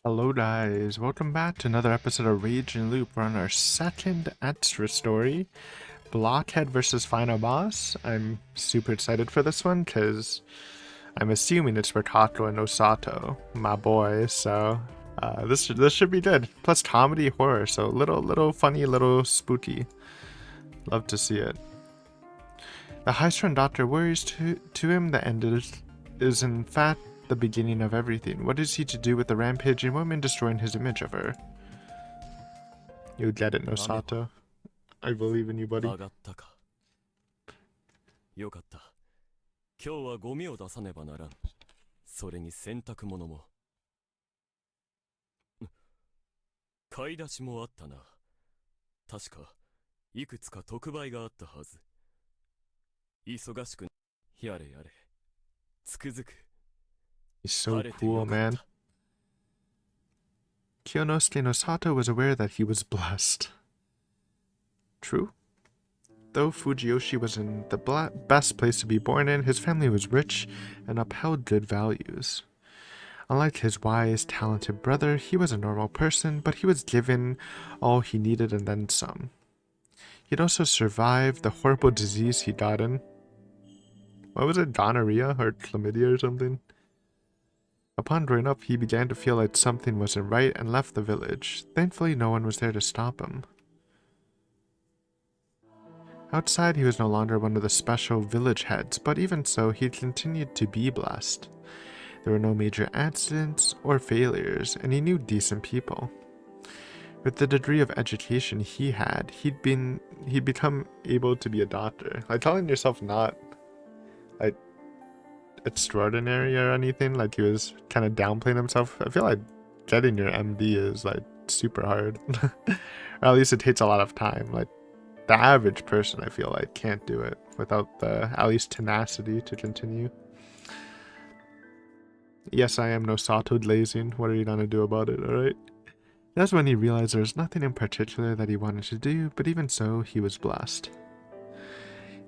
Hello guys, welcome back to another episode of Rage and Loop. We're on our second extra story, Blockhead versus Final Boss. I'm super excited for this one because I'm assuming it's for Kako and Osato, my boy. So this should be good. Plus comedy horror, so little funny, little spooky. Love to see it. The high-strung doctor worries to him the end is in fact the beginning of everything. What is he to do with the rampaging woman destroying his image of her? You get it, Nosato. I believe in you, buddy. 上がったか。よかった。今日はゴミを出さねばならん。それに洗濯物も。買い出しもあったな。確か、いくつか特売があったはず。忙しく、やれやれ。つくづく。He's so cool, man. Kyonosuke Nosato was aware that he was blessed. True. Though Fujiyoshi was in the best place to be born in, his family was rich and upheld good values. Unlike his wise, talented brother, he was a normal person, but he was given all he needed and then some. He'd also survived the horrible disease he'd gotten. What was it, gonorrhea or chlamydia or something? Upon growing up, he began to feel like something wasn't right and left the village. Thankfully, no one was there to stop him. Outside, he was no longer one of the special village heads, but even so, he continued to be blessed. There were no major accidents or failures, and he knew decent people. With the degree of education he had, he'd become able to be a doctor. Like telling yourself not like extraordinary or anything, like he was kind of downplaying himself. I feel like getting your MD is like super hard. Or at least it takes a lot of time. Like the average person, I feel like, can't do it without the at least tenacity to continue. Yes, I am Nosato glazing. What are you gonna do about it, alright? That's when he realized there was nothing in particular that he wanted to do, but even so, he was blessed.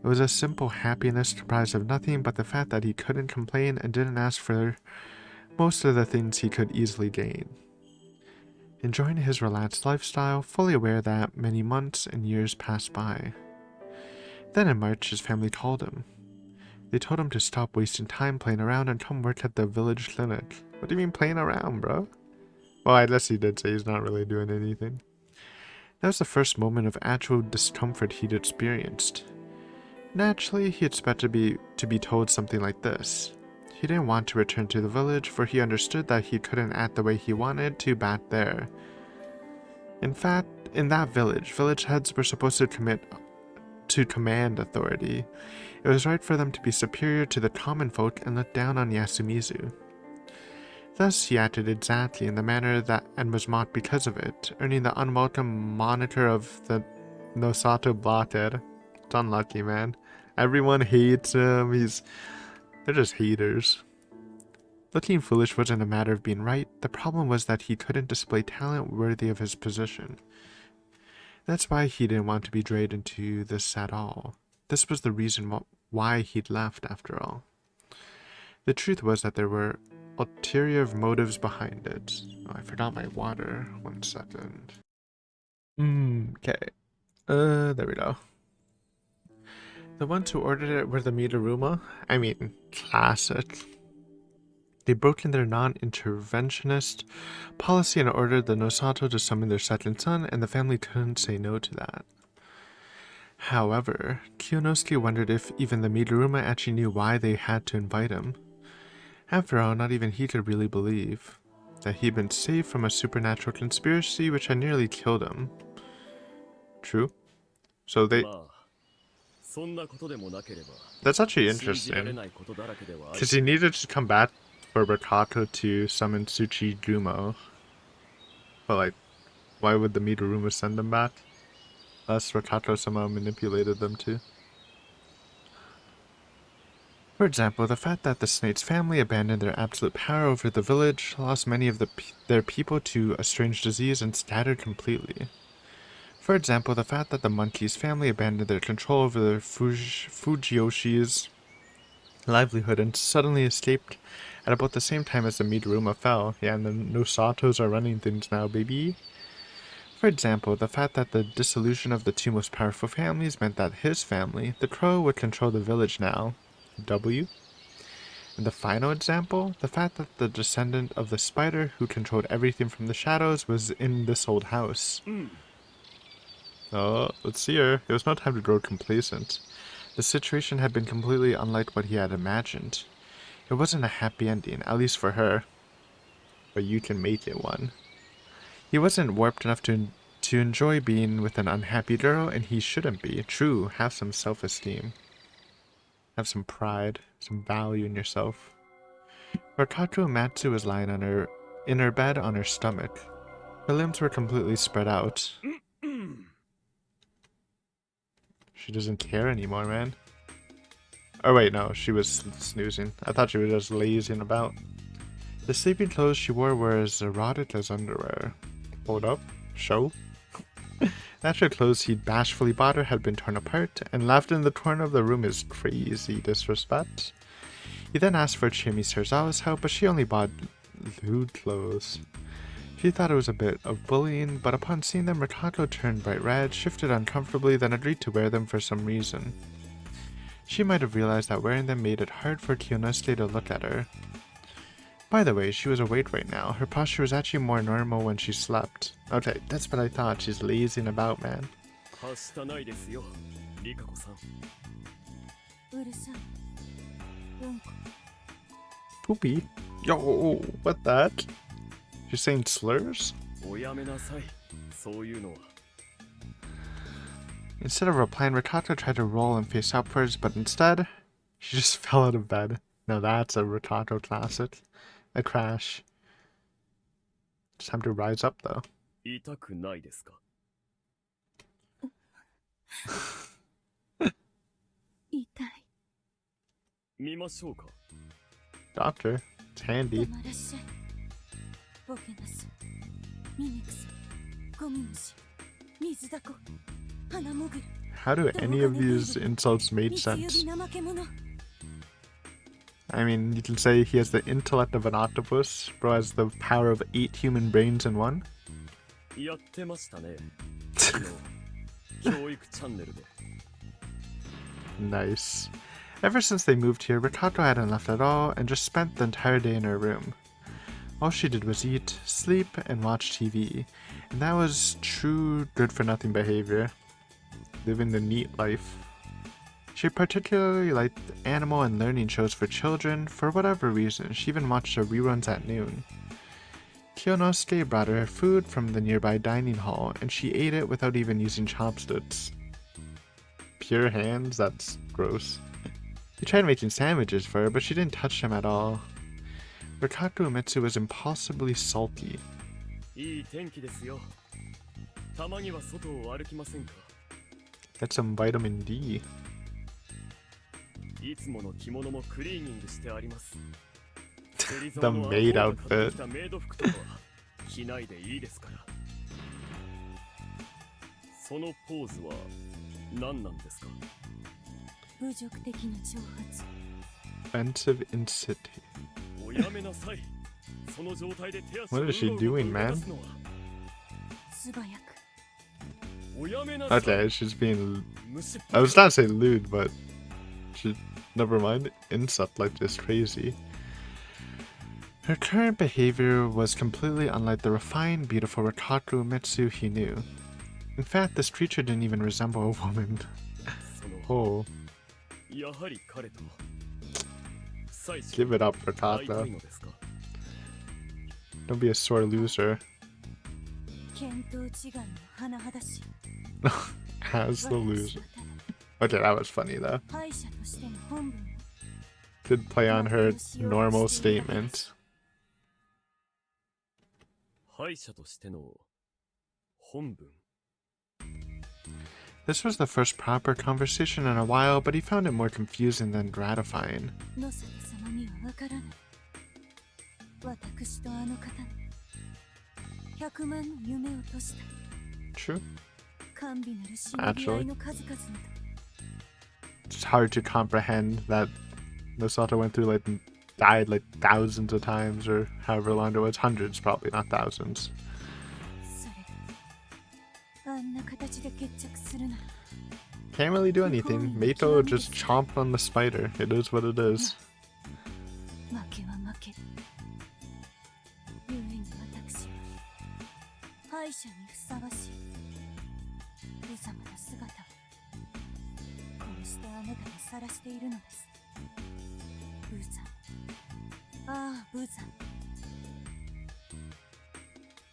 It was a simple happiness comprised of nothing but the fact that he couldn't complain and didn't ask for most of the things he could easily gain. Enjoying his relaxed lifestyle, fully aware that many months and years passed by. Then in March, his family called him. They told him to stop wasting time playing around and come work at the village clinic. What do you mean playing around, bro? Well, I guess he did say he's not really doing anything. That was the first moment of actual discomfort he'd experienced. Naturally, he expected to be told something like this. He didn't want to return to the village, for he understood that he couldn't act the way he wanted to back there. In fact, in that village heads were supposed to command authority. It was right for them to be superior to the common folk and look down on Yasumizu. Thus, he acted exactly in the manner that and was mocked because of it, earning the unwelcome moniker of the Nosato Blockhead. It's unlucky, man. Everyone hates him. They're just haters. Looking foolish wasn't a matter of being right. The problem was that he couldn't display talent worthy of his position. That's why he didn't want to be dragged into this at all. This was the reason why he'd left, after all. The truth was that there were ulterior motives behind it. Oh, I forgot my water. 1 second. Okay. There we go. The ones who ordered it were the Midoruma. I mean, classic. They broke in their non-interventionist policy and ordered the Nosato to summon their second son, and the family couldn't say no to that. However, Kiyonosuke wondered if even the Midoruma actually knew why they had to invite him. After all, not even he could really believe that he'd been saved from a supernatural conspiracy which had nearly killed him. True. So that's actually interesting, because he needed to come back for Rikako to summon Tsuchigumo. But like, why would the Midoruma send them back? Unless Rikako somehow manipulated them too. For example, the fact that the snake's family abandoned their absolute power over the village, lost many of their people to a strange disease, and scattered completely. For example, the fact that the monkey's family abandoned their control over the Fujiyoshi's livelihood and suddenly escaped at about the same time as the Midoruma fell. Yeah, and the Nosatos are running things now, baby. For example, the fact that the dissolution of the two most powerful families meant that his family, the Crow, would control the village now. W. And the final example, the fact that the descendant of the spider who controlled everything from the shadows was in this old house. Oh, let's see her. It was no time to grow complacent. The situation had been completely unlike what he had imagined. It wasn't a happy ending, at least for her. But you can make it one. He wasn't warped enough to enjoy being with an unhappy girl, and he shouldn't be. True, have some self-esteem. Have some pride, some value in yourself. Rakato Matsu was lying in her bed on her stomach. Her limbs were completely spread out. She doesn't care anymore, man. Oh wait, no, she was snoozing. I thought she was just lazing about. The sleeping clothes she wore were as erotic as underwear. Hold up. Show? The actual clothes he'd bashfully bought her had been torn apart, and left in the corner of the room is crazy disrespect. He then asked for Chimi Serzawa's help, but she only bought lewd clothes. She thought it was a bit of bullying, but upon seeing them, Rikako turned bright red, shifted uncomfortably, then agreed to wear them for some reason. She might have realized that wearing them made it hard for Kyonosuke to look at her. By the way, she was awake right now. Her posture was actually more normal when she slept. Okay, that's what I thought. She's lazing about, man. Poopy? Yo, what that? She's saying slurs? Instead of replying, Rikako tried to roll and face upwards, but instead, she just fell out of bed. Now that's a Rikako classic. A crash. It's time to rise up, though. Doctor, it's handy. How do any of these insults make sense? I mean, you can say he has the intellect of an octopus, bro has the power of 8 human brains in one. Nice. Ever since they moved here, Rikako hadn't left at all and just spent the entire day in her room. All she did was eat, sleep, and watch TV, and that was true good-for-nothing behavior. Living the neat life. She particularly liked animal and learning shows for children. For whatever reason, she even watched the reruns at noon. Kyonosuke brought her food from the nearby dining hall, and she ate it without even using chopsticks. Pure hands? That's gross. He tried making sandwiches for her, but she didn't touch them at all. Rikako Umetsu was impossibly salty. Get some vitamin D. The maid outfit. Offensive incity. What is she doing, man? Okay, she's being... I was not saying lewd, but... Never mind. Insult like this crazy. Her current behavior was completely unlike the refined, beautiful Rikako Umetsu he knew. In fact, this creature didn't even resemble a woman. Oh. Give it up, Rikako. Don't be a sore loser. As the loser. Okay, that was funny though. Did play on her normal statement. This was the first proper conversation in a while, but he found it more confusing than gratifying. True. Actually. It's hard to comprehend that Nosato went through, like, died like thousands of times, or however long it was. Hundreds, probably, not thousands. それがあんな形で決着するなら Can't really do anything. Meito just chomped on the spider. It is what it is. 負けは負け故に私は敗者にふさわしい無様な姿をこうしてあなたにさらしているのですブザああブザ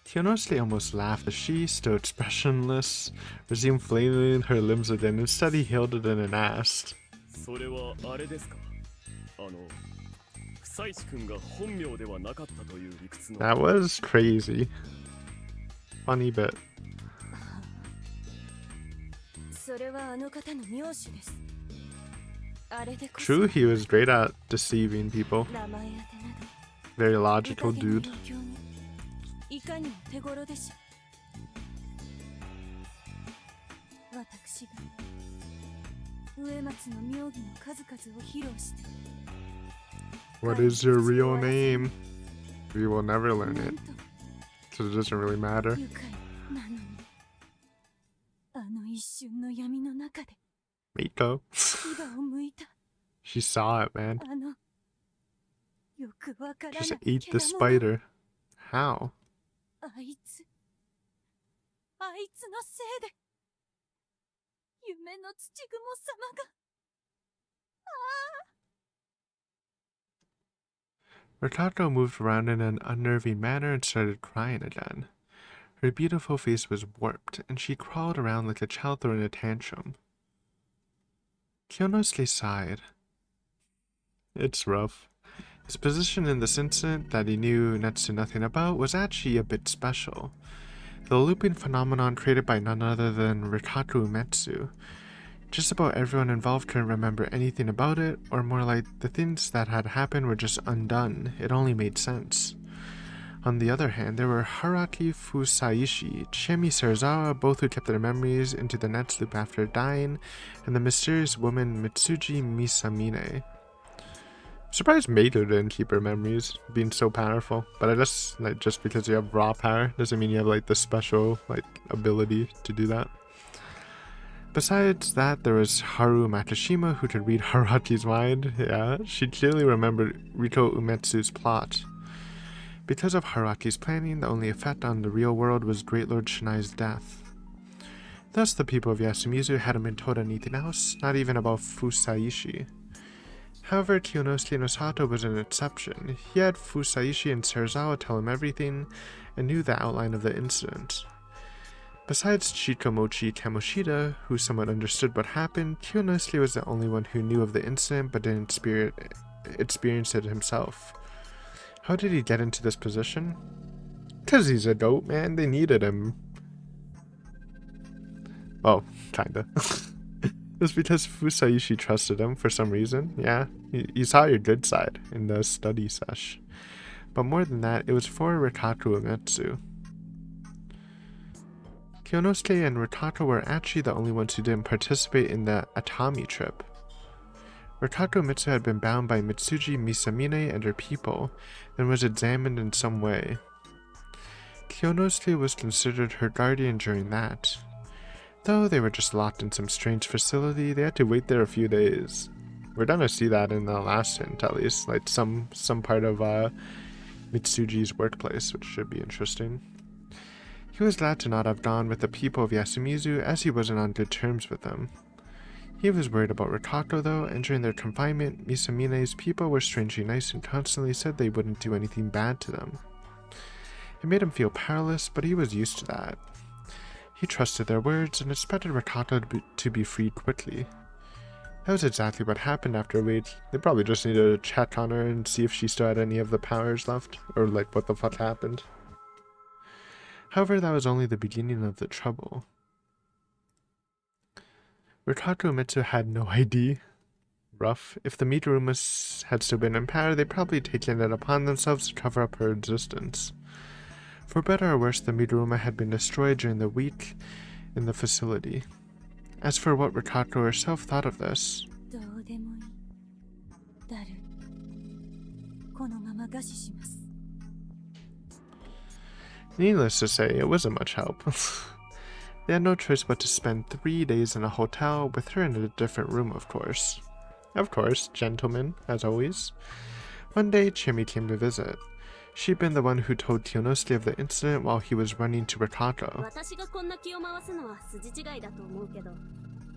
Kyonosli almost laughed as she, still expressionless, resumed flailing her limbs again. Instead, he held it in and asked, それはあれですか久石君が本名ではなかったという理屈の That was crazy. Funny bit. それはあの方の名手ですあれでこそ True, he was great at deceiving people. 名前当てなど Very logical dude. いかにも手頃でしょ私が植松の妙義の数々を披露して What is your real name? We will never learn it, so it doesn't really matter. 愉快なのにあの一瞬の闇の中で Miko. 牙を向いた She saw it, man. あのよくわからない Just ate the 獣 spider. How? あいつのせいで夢の土蜘蛛様が Ratato moved around in an unnerving manner and started crying again. Her beautiful face was warped, and she crawled around like a child throwing a tantrum. Kyonosli sighed. It's rough. His position in this incident that he knew next to nothing about was actually a bit special. The looping phenomenon created by none other than Rikaku Umetsu. Just about everyone involved couldn't remember anything about it, or more like the things that had happened were just undone. It only made sense. On the other hand, there were Haraki Fusaishi, Chemi Serizawa, both who kept their memories into the next loop after dying, and the mysterious woman Mitsuji Misamine. Surprised Meito didn't keep her memories, being so powerful. But I guess, like, just because you have raw power doesn't mean you have, like, the special, like, ability to do that. Besides that, there was Haru Matsushima, who could read Haraki's mind. Yeah, she clearly remembered Riko Umetsu's plot. Because of Haraki's planning, the only effect on the real world was Great Lord Shinai's death. Thus, the people of Yasumizu hadn't been told anything else, not even about Fusaishi. However, Kyonosuke Nosato was an exception. He had Fusaishi and Serizawa tell him everything, and knew the outline of the incident. Besides Chikamochi Kamoshida, who somewhat understood what happened, Kyonosuke was the only one who knew of the incident but didn't experience it himself. How did he get into this position? 'Cause he's a goat, man. They needed him. Oh, kinda. It was because Fusaishi trusted him for some reason. Yeah, you saw your good side in the study sesh. But more than that, it was for Rikaku Umetsu. Kyonosuke and Rikaku were actually the only ones who didn't participate in the Atami trip. Rikaku Umetsu had been bound by Mitsuji Misamine and her people, and was examined in some way. Kyonosuke was considered her guardian during that. Though they were just locked in some strange facility, they had to wait there a few days. We're gonna see that in the last hint, at least, like some part of Mitsuji's workplace, which should be interesting. He was glad to not have gone with the people of Yasumizu, as he wasn't on good terms with them. He was worried about Rikaku though, and during their confinement, Misamine's people were strangely nice and constantly said they wouldn't do anything bad to them. It made him feel powerless, but he was used to that. He trusted their words and expected Rikaku to be freed quickly. That was exactly what happened after a week. They probably just needed to check on her and see if she still had any of the powers left, or like what the fuck happened. However, that was only the beginning of the trouble. Rikaku Umetsu had no ID. Rough. If the Midoruma had still been in power, they'd probably taken it upon themselves to cover up her existence. For better or worse, the Midoruma had been destroyed during the week in the facility. As for what Rikaku herself thought of this, どうでもいいダル、このまま餓死します。 Needless to say, it wasn't much help. They had no choice but to spend 3 days in a hotel, with her in a different room, of course. Of course, gentlemen, as always. One day, Chimmy came to visit. She'd been the one who told Kyonosuke of the incident while he was running to Rikato. 私がこんな気を回すのは筋違いだと思うけど、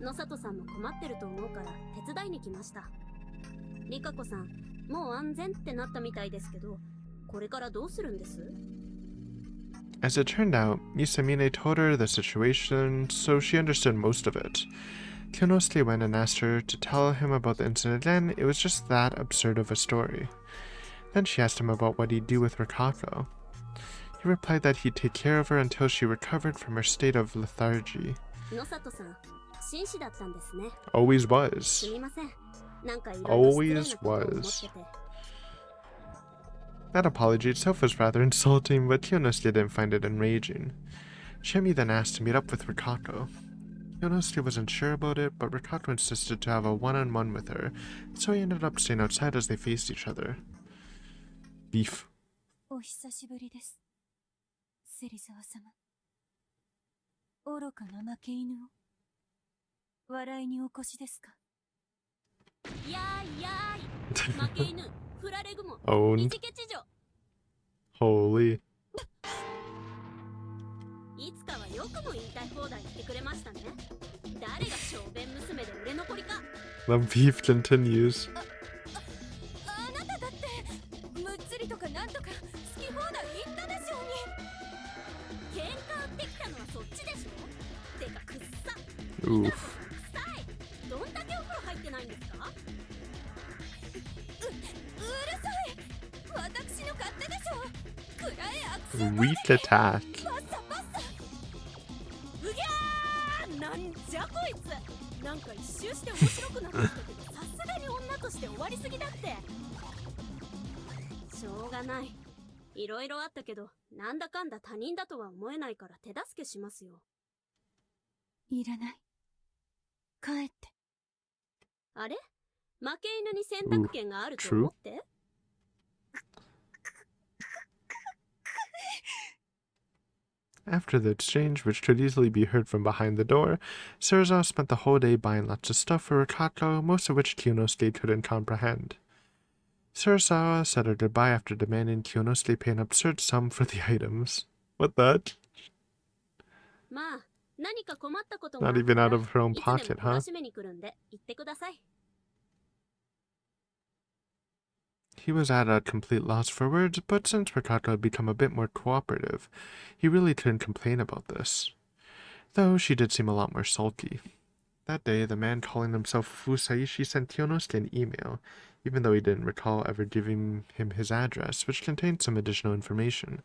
野里さんも困ってると思うから手伝いに来ました。リカ子さん、もう安全ってなったみたいですけど、これからどうするんです？ As it turned out, Misamine told her the situation, so she understood most of it. Kyonosuke went and asked her to tell him about the incident again. It was just that absurd of a story. Then she asked him about what he'd do with Rikako. He replied that he'd take care of her until she recovered from her state of lethargy. 野里さん、紳士だったんですね。 Always す was. みません。なんかいろいろ失礼な Always ことを思って was. て。 That apology itself was rather insulting, but Kyonosuke didn't find it enraging. Chemi then asked to meet up with Rikako. Kyonosuke wasn't sure about it, but Rikako insisted to have a one-on-one with her, so he ended up staying outside as they faced each other. Beef. お久しぶりです、芹沢様。愚かな負け犬を笑いにお越しですか？やーいやーい。負け犬、フラレグモ、 Owned. いじけ知女。 Holy. いつかはよくも言いたい放題言ってくれましたね。誰が小便娘で売れ残りか。 The beef continues. あなただってむっつりとかなんとか好き放題言ったでしょうに。喧嘩売ってきたのはそっちでしょ。てかくっさ。 Oof. 臭い。どんだけお風呂入ってないんですか？うるさい。私の勝手でしょ。くらえアクション Weak attack. パッサパッサ。うぎゃー、なんじゃこいつ。なんか一周して面白くなってきたけど、さすがに女として終わりすぎだって。しょうがない。いろいろあったけど、なんだかんだ他人だとは思えないから手助けしますよ。いらない。帰って。あれ？負け犬に選択権があると思って？ After the exchange, which could easily be heard from behind the door, Serizawa spent the whole day buying lots of stuff for Rikako, most of which Kyonosuke couldn't comprehend. Serizawa said her goodbye after demanding Kyonosuke pay an absurd sum for the items. What the? まあ、何か困ったことがあ Not った even ら out of her own いつでも pocket, 懲ら huh? しめに来るんで言ってください。 He was at a complete loss for words, but since Rikako had become a bit more cooperative, he really couldn't complain about this. Though she did seem a lot more sulky. That day, the man calling himself Fusaishi sent Kyonosuke an email, even though he didn't recall ever giving him his address, which contained some additional information.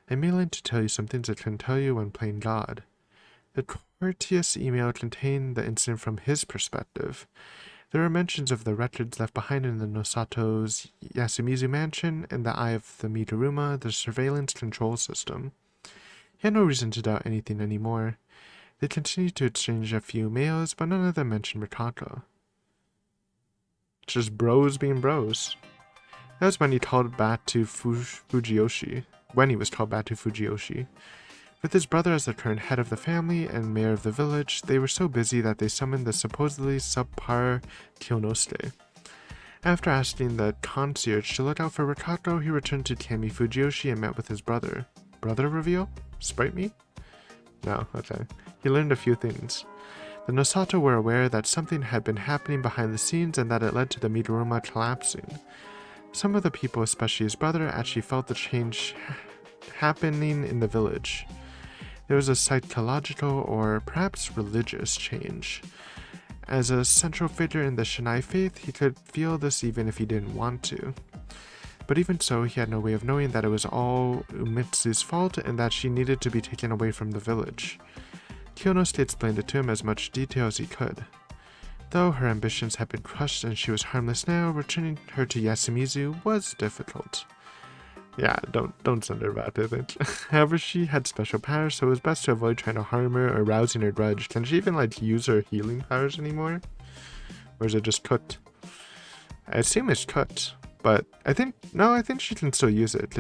I'm mailing to tell you some things I couldn't tell you when playing God. The courteous email contained the incident from his perspective. There were mentions of the records left behind in the Nosato's Yasumizu mansion and the Eye of the Midoruma, the surveillance control system. He had no reason to doubt anything anymore. They continued to exchange a few mails, but none of them mentioned Rikako. Just bros being bros. That was when he called back to Fujiyoshi. When he was called back to Fujiyoshi. With his brother as the current head of the family and mayor of the village, they were so busy that they summoned the supposedly subpar Kyonosuke. After asking the concierge to look out for Rikako, he returned to Kami Fujiyoshi and met with his brother. Brother reveal? Sprite me? No, okay. He learned a few things. The Nosato were aware that something had been happening behind the scenes and that it led to the Midoruma collapsing. Some of the people, especially his brother, actually felt the change happening in the village. There was a psychological or perhaps religious change. As a central figure in the Shinai faith, he could feel this even if he didn't want to. But even so, he had no way of knowing that it was all Umitsu's fault and that she needed to be taken away from the village. Kyonosuke explained it to him as much detail as he could. Though her ambitions had been crushed and she was harmless now, returning her to Yasumizu was difficult. Yeah, don't send her back to it. However, she had special powers, so it was best to avoid trying to harm her or rousing her grudge. Can she even, use her healing powers anymore? Or is it just cooked? I assume it's cut, but I think she can still use it.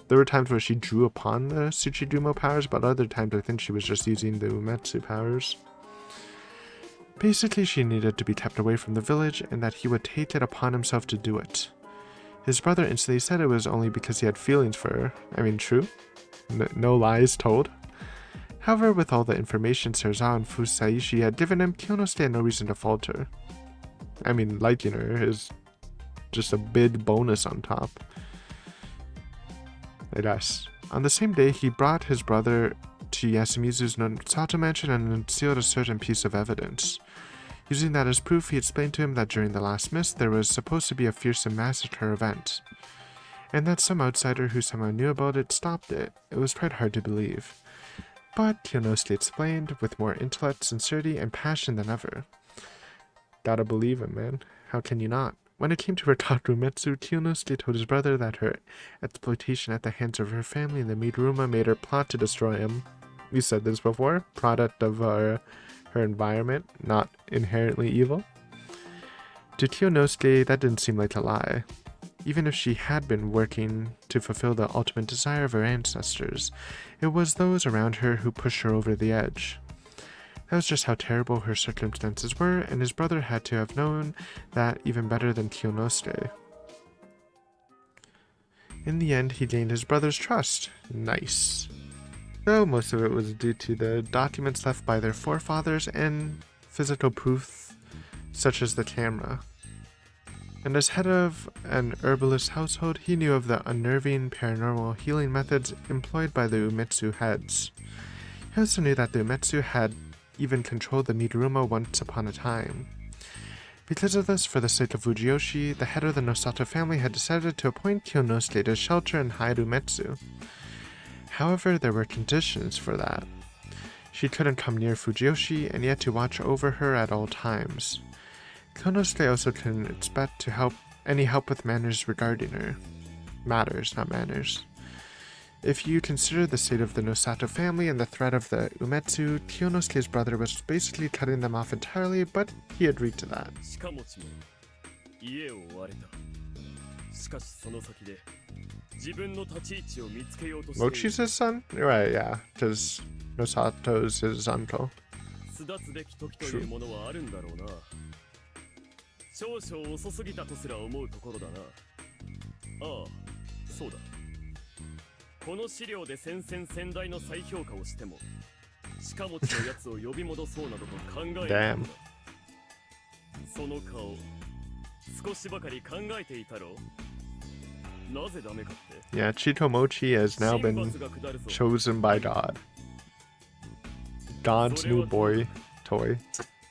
There were times where she drew upon the Tsuchidumo powers, but other times I think she was just using the Umetsu powers. Basically, she needed to be kept away from the village and that he would take it upon himself to do it. His brother instantly said it was only because he had feelings for her. I mean, true. No lies told. However, with all the information Serza and Fusaishi had given him, Kyonosuke had no reason to falter. I mean, liking her is just a big bonus on top. I guess. On the same day, he brought his brother to Yasumizu's Nosato mansion and concealed a certain piece of evidence. Using that as proof, he explained to him that during the last mist, there was supposed to be a fearsome massacre event, and that some outsider who somehow knew about it stopped it. It was quite hard to believe. But Kyonosuke explained with more intellect, sincerity, and passion than ever. Gotta believe him, man. How can you not? When it came to her Takumetsu, Kyonosuke told his brother that her exploitation at the hands of her family in the Midoruma made her plot to destroy him. We said this before, product of her environment, not inherently evil. To Kyonosuke, that didn't seem like a lie. Even if she had been working to fulfill the ultimate desire of her ancestors, it was those around her who pushed her over the edge. That was just how terrible her circumstances were, and his brother had to have known that even better than Kyonosuke. In the end, he gained his brother's trust. Nice. Though most of it was due to the documents left by their forefathers and physical proof, such as the camera. And as head of an herbalist household, he knew of the unnerving paranormal healing methods employed by the Umetsu heads. He also knew that the Umetsu had even controlled the Midoruma once upon a time. Because of this, for the sake of Fujiyoshi, the head of the Nosato family had decided to appoint Kyonosuke to shelter and hide Umetsu. However, there were conditions for that. She couldn't come near Fujiyoshi, and yet to watch over her at all times. Kyonosuke also couldn't expect any help with matters regarding her. Matters, not manners. If you consider the state of the Nosato family and the threat of the Umetsu, Kyonosuke's brother was basically cutting them off entirely, but he agreed to that. Mochi's his son? Right, yeah, because Nosato's his uncle. True. 少々遅すぎたとすら思うところだな。ああ、そうだ。この資料で先々先代の再評価をしても、鹿持ちのやつを呼び戻そうなどと考えるのだ。その顔、少しばかり考えていたろう。なぜダメかって。Yeah, Chitomochi has now been chosen by God. God's new boy toy.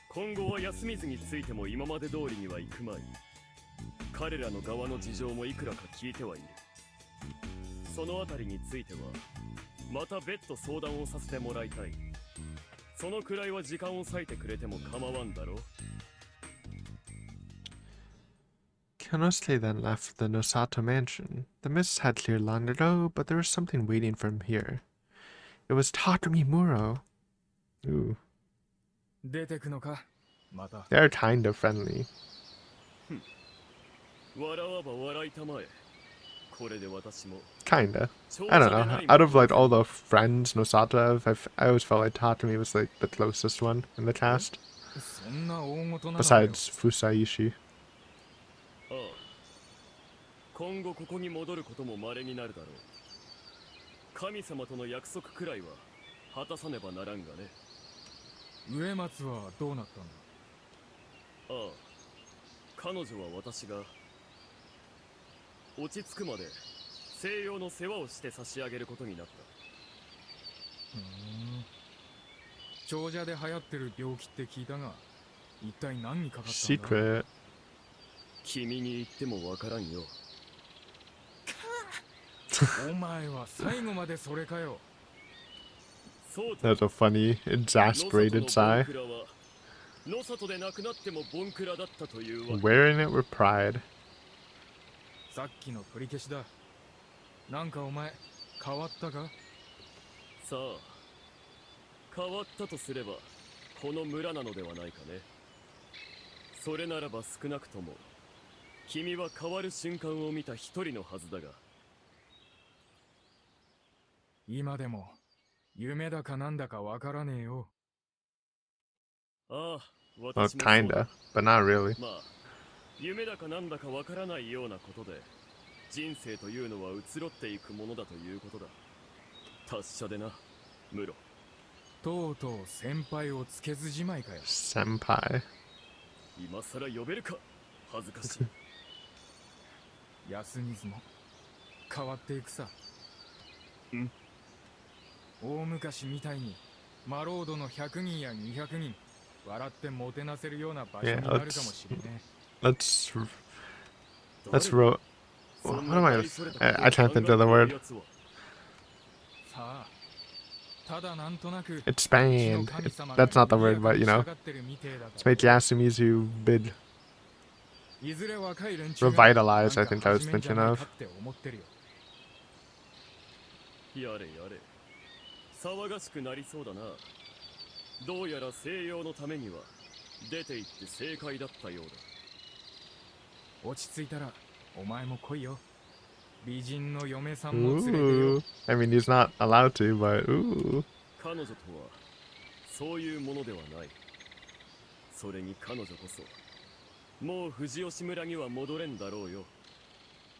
今後は休みずについても今まで通りにはいくまい。彼らの側の事情もいくらか聞いてはいる。そのあたりについてはまた別途相談をさせてもらいたい。そのくらいは時間を割いてくれても構わんだろう。Kyonosuke then left the Nosato mansion. The mists had cleared long ago, but there was something waiting for him here. It was Takumi Muro. Ooh. They're kind of friendly. Kinda. I don't know. Out of like all the friends Nosato have, I always felt like Takumi was like the closest one in the cast. Besides Fusaishi. 今後ここに戻ることも稀になるだろう。神様との約束くらいは果たさねばならんがね。植松はどうなったんだ。ああ、彼女は私が落ち着くまで西洋の世話をして差し上げることになった。長者で流行ってる病気って聞いたが、一体何にかかったんだ。Secret. 君に言ってもわからんよ。お前は最後までそれかよ。That's a funny, exasperated sigh. Wearing it with pride. さっきの取り消しだ。なんかお前変わったか。さあ、変わったとすればこの村なのではないかね。それならば少なくとも君は変わる瞬間を見た一人のはずだが、今でも夢だかなんだかわからねえよ。ああ、 Well, 私もそうだ。 kinda, but not really. まあ、夢だかなんだかわからないようなことで、人生というのは移ろっていくものだということだ。達者でな、ムロ。とうとう先輩をつけずじまいかよ。 Senpai. 今さら呼べるか、恥ずかしい。安水も変わっていくさ。ん？大昔みたいにマロードの100人や200人笑ってもてなせるような場所 Yeah, になるかもしれね let's 誰？ roll. そ What ん am な I? 大それたこと I を can't 考 think of the えている word. やつは。え。さあ、ただなんとなく It's うちの banned. 神様 That's not the に word, but you 従 know. ってるみてえだから Let's make Yasumizu bid いずれ若い連中が revitalize, I なん think か I 始 was めんじゃ thinking ない of. かって思ってるよ。やれやれ、騒がしくなりそうだな。どうやら静養のためには出て行って正解だったようだ。落ち着いたらお前も来いよ。美人の嫁さんも連れてよ。 Ooh. I mean, he's not allowed to, but ooh. 彼女とはそういうものではない。それに彼女こそもう藤吉村には戻れんだろうよ。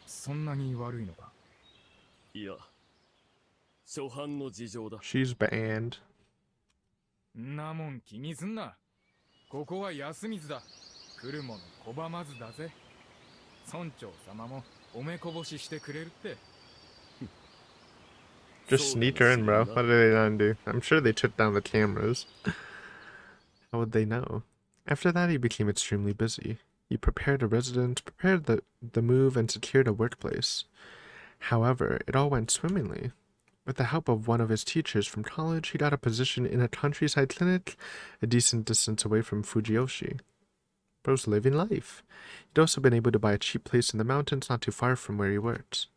そんなに悪いのか。いや、初版の事情だ。 She's banned. んなもん気にすんな。ここは安水だ。来るもの拒まずだぜ。村長様もおめこぼししてくれるって。 Just sneak her in, bro. What are they gonna do? I'm sure they took down the cameras. How would they know? After that, he became extremely busy. He prepared a residence, prepared the move, and secured a workplace. However, it all went swimmingly. With the help of one of his teachers from college, he got a position in a countryside clinic a decent distance away from Fujiyoshi. Bro's living life. He'd also been able to buy a cheap place in the mountains not too far from where he worked.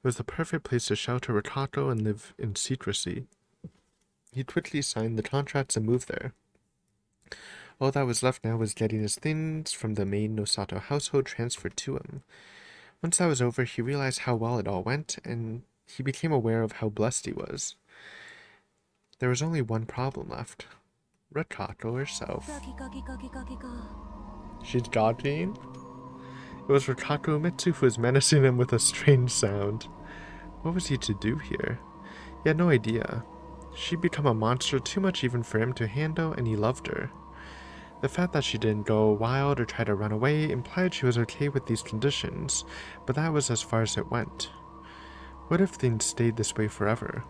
It was the perfect place to shelter Rikako and live in secrecy. He quickly signed the contracts and moved there. All that was left now was getting his things from the main Nosato household transferred to him. Once that was over, he realized how well it all went, and he became aware of how blessed he was. There was only one problem left. Rikako herself. ガキガキガキガキガ She's dodging? It was Rikako Umetsu who was menacing him with a strange sound. What was he to do here? He had no idea. She'd become a monster too much even for him to handle, and he loved her. The fact that she didn't go wild or try to run away implied she was okay with these conditions, but that was as far as it went. What if things stayed this way forever?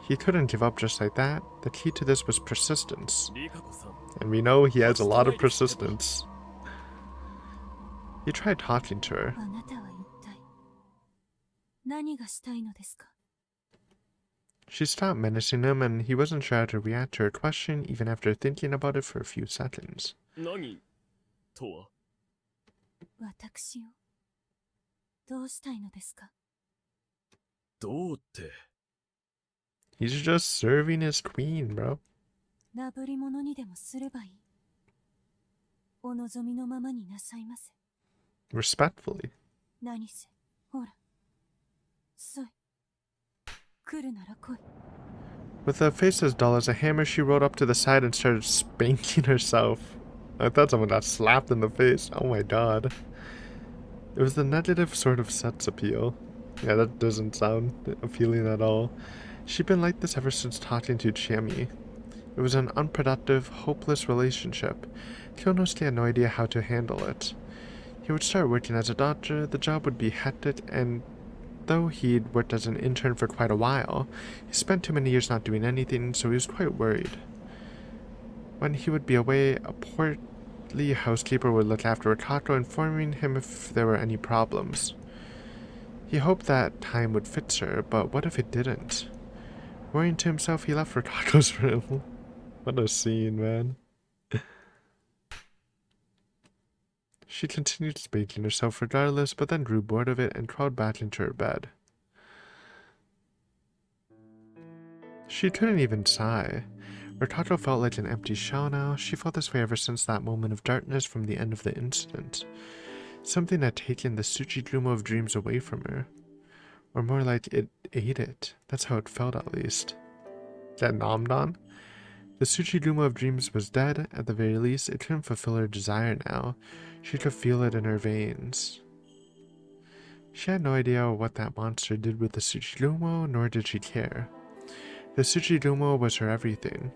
He couldn't give up just like that. The key to this was persistence. リカコさん、 And we know he has a lot of persistence. He tried talking to her. あなたは一体何がしたいのですか She stopped menacing him, and he wasn't sure how to react to her question even after thinking about it for a few seconds. 何とは？私をどうしたいのですかどうって。 He's just serving his queen, bro. なぶり者にでもすればいいお望みのままになさいませ Respectfully. 何せほらそい来るなら来い With a face as dull as a hammer, she rolled up to the side and started spanking herself. I thought someone got slapped in the face. Oh my god. It was the negative sort of sex appeal. Yeah, that doesn't sound appealing at all. She'd been like this ever since talking to Chiemi. It was an unproductive, hopeless relationship. Kyonosuke had no idea how to handle it. He would start working as a doctor, the job would be hectic, and though he'd worked as an intern for quite a while, he spent too many years not doing anything, so he was quite worried. When he would be away, a portly housekeeper would look after Rikako, informing him if there were any problems. He hoped that time would fix her, but what if it didn't? Worrying to himself, he left Rikako's room. What a scene, man. She continued spanking herself regardless, but then grew bored of it and crawled back into her bed. She couldn't even sigh. Rikako felt like an empty shell now. She felt this way ever since that moment of darkness from the end of the incident. Something had taken the Tsuchigumo of dreams away from her. Or more like it ate it. That's how it felt, at least. That nommed on? The Tsuchigumo of dreams was dead. At the very least, it couldn't fulfill her desire now. She could feel it in her veins. She had no idea what that monster did with the Tsuchigumo, nor did she care. The Tsuchigumo was her everything.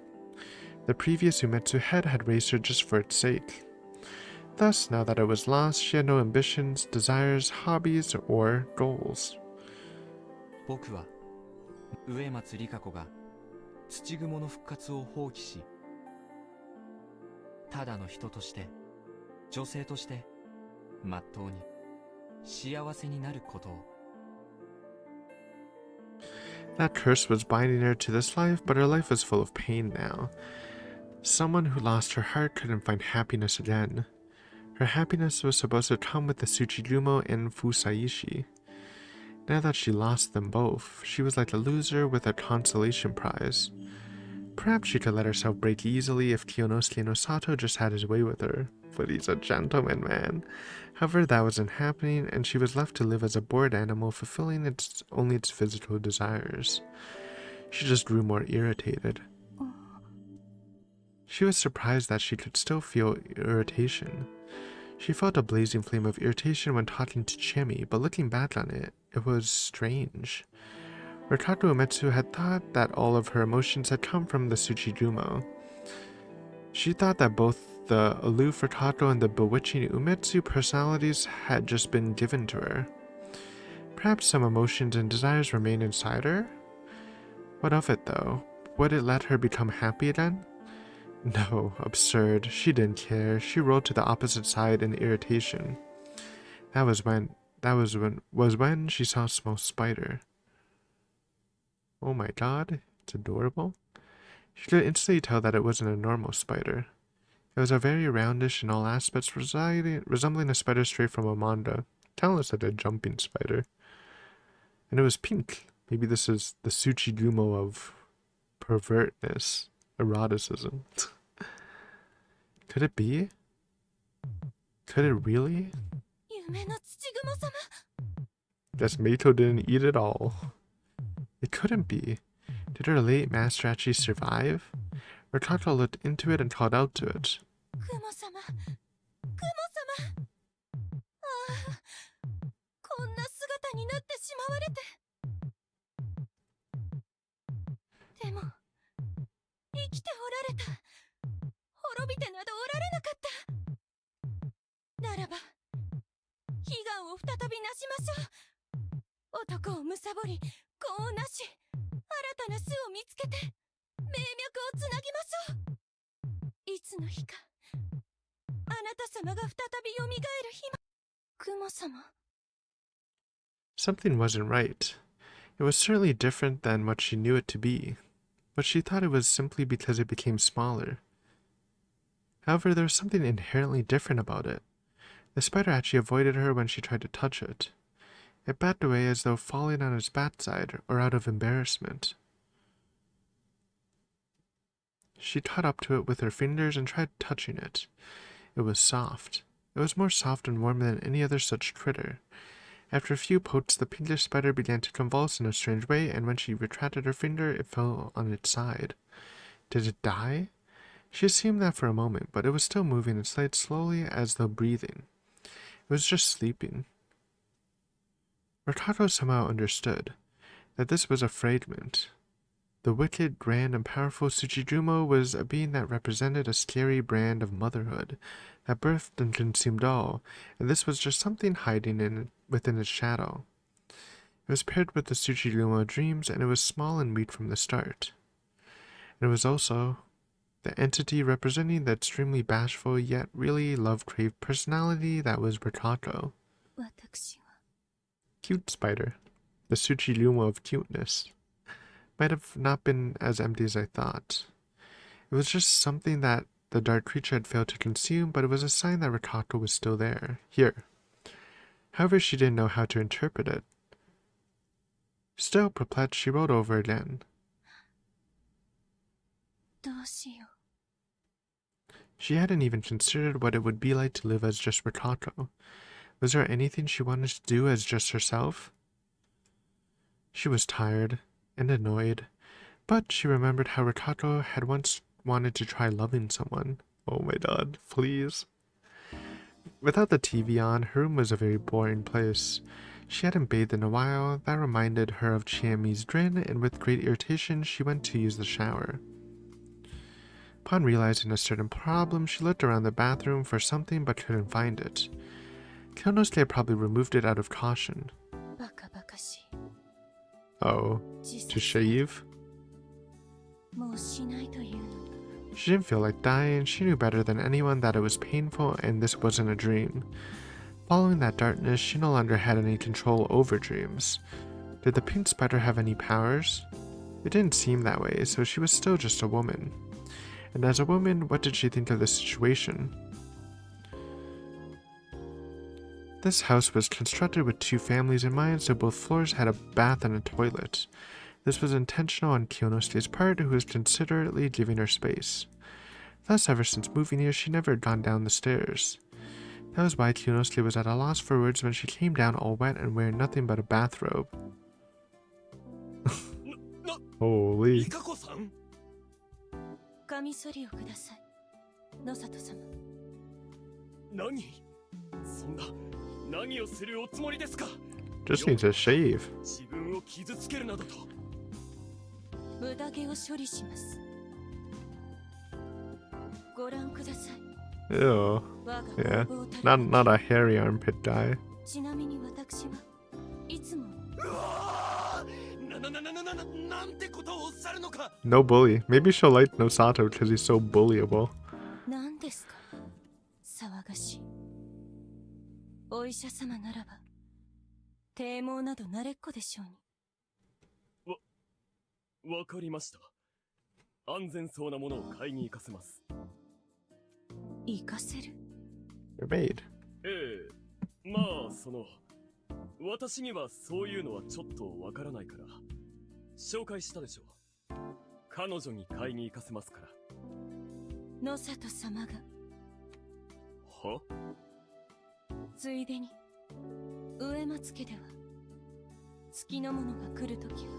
The previous Umetsu head had raised her just for its sake. Thus, now that it was lost, she had no ambitions, desires, hobbies, or goals. 僕は植松里香子が土蜘蛛の復活を放棄し、ただの人として女性としてまっとうに幸せになることを。 That curse was binding her to this life, but her life was full of pain now. Someone who lost her heart couldn't find happiness again. Her happiness was supposed to come with the Tsuchigumo and Fusaishi. Now that she lost them both, she was like a loser with a consolation prize. Perhaps she could let herself break easily if Kiyonosuke no Sato just had his way with her. But he's a gentleman, man. However, that wasn't happening, and she was left to live as a bored animal, fulfilling only its physical desires. She just grew more irritated. She was surprised that she could still feel irritation. She felt a blazing flame of irritation when talking to Chemi, but looking back on it, it was strange. Rikaku Umetsu had thought that all of her emotions had come from the Tsuchigumo. She thought that both the aloof Rikaku and the bewitching Umetsu personalities had just been given to her. Perhaps some emotions and desires remained inside her? What of it, though? Would it let her become happy again? No, absurd. She didn't care. She rolled to the opposite side in irritation. That was when she saw a small spider. Oh my god, it's adorable. She could instantly tell that it wasn't a normal spider. It was a very roundish in all aspects, resembling a spider straight from a manga. Talents like a jumping spider. And it was pink. Maybe this is the Tsuchigumo of pervertness, eroticism. Could it be? Could it really? 夢の土蜘蛛様 Guess Meito didn't eat it all. It couldn't be. Did her late master actually survive? Rikaku looked into it and called out to it. 雲様雲様ああこんな姿になってしまわれてでも生きておられた滅びてなどおられなかったならば悲願を再びなしましょう男をむさぼり子をなし新たな巣を見つけて命脈をつなぎましょういつの日かあなた様が再び蘇る日も雲様 Something wasn't right. It was certainly different than what she knew it to be, but she thought it was simply because it became smaller. However, there was something inherently different about it. The spider actually avoided her when she tried to touch it. It backed away as though falling on its backside or out of embarrassment. She caught up to it with her fingers and tried touching it. It was soft. It was more soft and warm than any other such critter. After a few pokes, the pinkish spider began to convulse in a strange way, and when she retracted her finger, it fell on its side. Did it die? She assumed that for a moment, but it was still moving its legs slowly as though breathing. It was just sleeping. Rikaku somehow understood that this was a fragment. The wicked, grand, and powerful Tsuchigumo was a being that represented a scary brand of motherhood that birthed and consumed all, and this was just something hiding within its shadow. It was paired with the Tsuchigumo dreams, and it was small and weak from the start. And it was also the entity representing the extremely bashful yet really love-craved personality that was Rikaku. 私は Cute spider. The Tsuchigumo of cuteness. Might have not been as empty as I thought. It was just something that the dark creature had failed to consume, but it was a sign that Rikaku was still there, here. However, she didn't know how to interpret it. Still perplexed, she rolled over again. どうしよ She hadn't even considered what it would be like to live as just Rikaku. Was there anything she wanted to do as just herself? She was tired and annoyed, but she remembered how Rikato had once wanted to try loving someone. Oh my god, please. Without the TV on, her room was a very boring place. She hadn't bathed in a while. That reminded her of Chiami's Drin, and with great irritation, she went to use the shower. Upon realizing a certain problem, she looked around the bathroom for something but couldn't find it. Kyonosuke had probably removed it out of caution. バカバカしい。 Oh, 自 to 殺 shave? もうしないというのに。 She didn't feel like dying. She knew better than anyone that it was painful and this wasn't a dream. Following that darkness, she no longer had any control over dreams. Did the pink spider have any powers? It didn't seem that way, so she was still just a woman. And as a woman, what did she think of the situation? This house was constructed with 2 families in mind, so both floors had a bath and a toilet. This was intentional on Kyonosuke's part, who was considerately giving her space. Thus, ever since moving here, she never had gone down the stairs. That was why Kyonosuke was at a loss for words when she came down all wet and wearing nothing but a bathrobe. Holy. リカコさん。カミソリをください。野里様。何？そんな何をするおつもりですか？ Just needs a shave. 自分を傷つけるなどと。無駄毛を処理します。ご覧ください。 Ew. 我が Yeah. 工房たる Not a hairy armpit guy. ちなみに私はいつもうわー！なんてことをおっしゃるのか。 No bully. Maybe she'll like Nosato because he's so bullyable. 何ですか騒がしい。お医者様ならば低毛など慣れっこでしょうに。わかりました。安全そうなものを買いに行かせます。行かせる。 You're made. ええ、まあ私にはそういうのはちょっとわからないから紹介したでしょう。彼女に買いに行かせますから。野里様がは？ついでに上松家では月の者が来るときは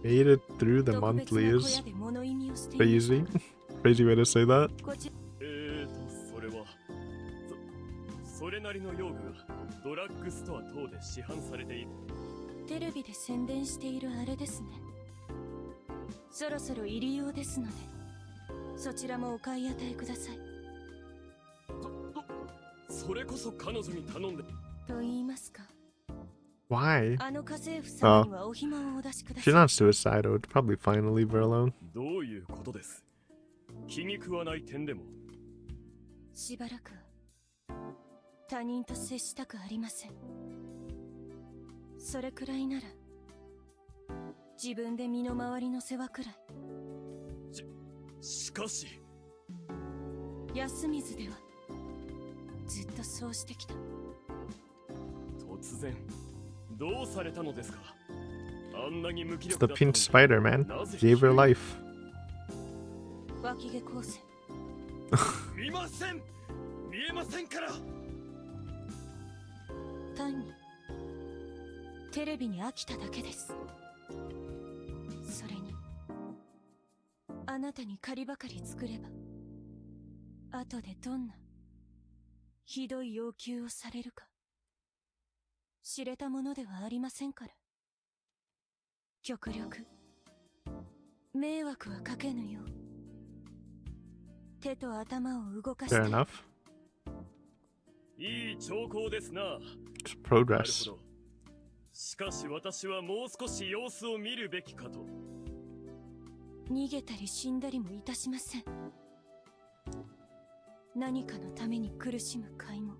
Made it through the 特別な小 monthlies. 屋で物意味をしています。 Crazy. Crazy way to say that. こちそれはそれなりの用具がドラッグストア等で市販されている。テレビで宣伝しているあれですね。そろそろ入り用ですのでそちらもお買い与えください。それこそ彼女に頼んで。と言いますか。 Why? あの家政婦様にはお暇をお出しくださ She's い。 not suicidal. It's probably fine to leave her alone. どういうことです？気に食わない点でも。しばらく他人と接したくありません。それくらいなら自分で身の回りの世話くらい。しかし安水ではずっとそうしてきた。突然どうされたのですか？あんなに無気 It's 力 the だったの pink に spider, man. なぜ Gave her life. 脇毛光線。見ません。見えませんから。単にテレビに飽きただけです。それにあなたに借りばかり作れば後でどんなひどい要求をされるか知れたものではありませんから。極力迷惑はかけぬよう手と頭を動かして。 Fair enough. いい兆候ですな。 It's なる progress. ほど。しかし私はもう少し様子を見るべきかと。逃げたり死んだりもいたしません。何かのために苦しむ甲斐も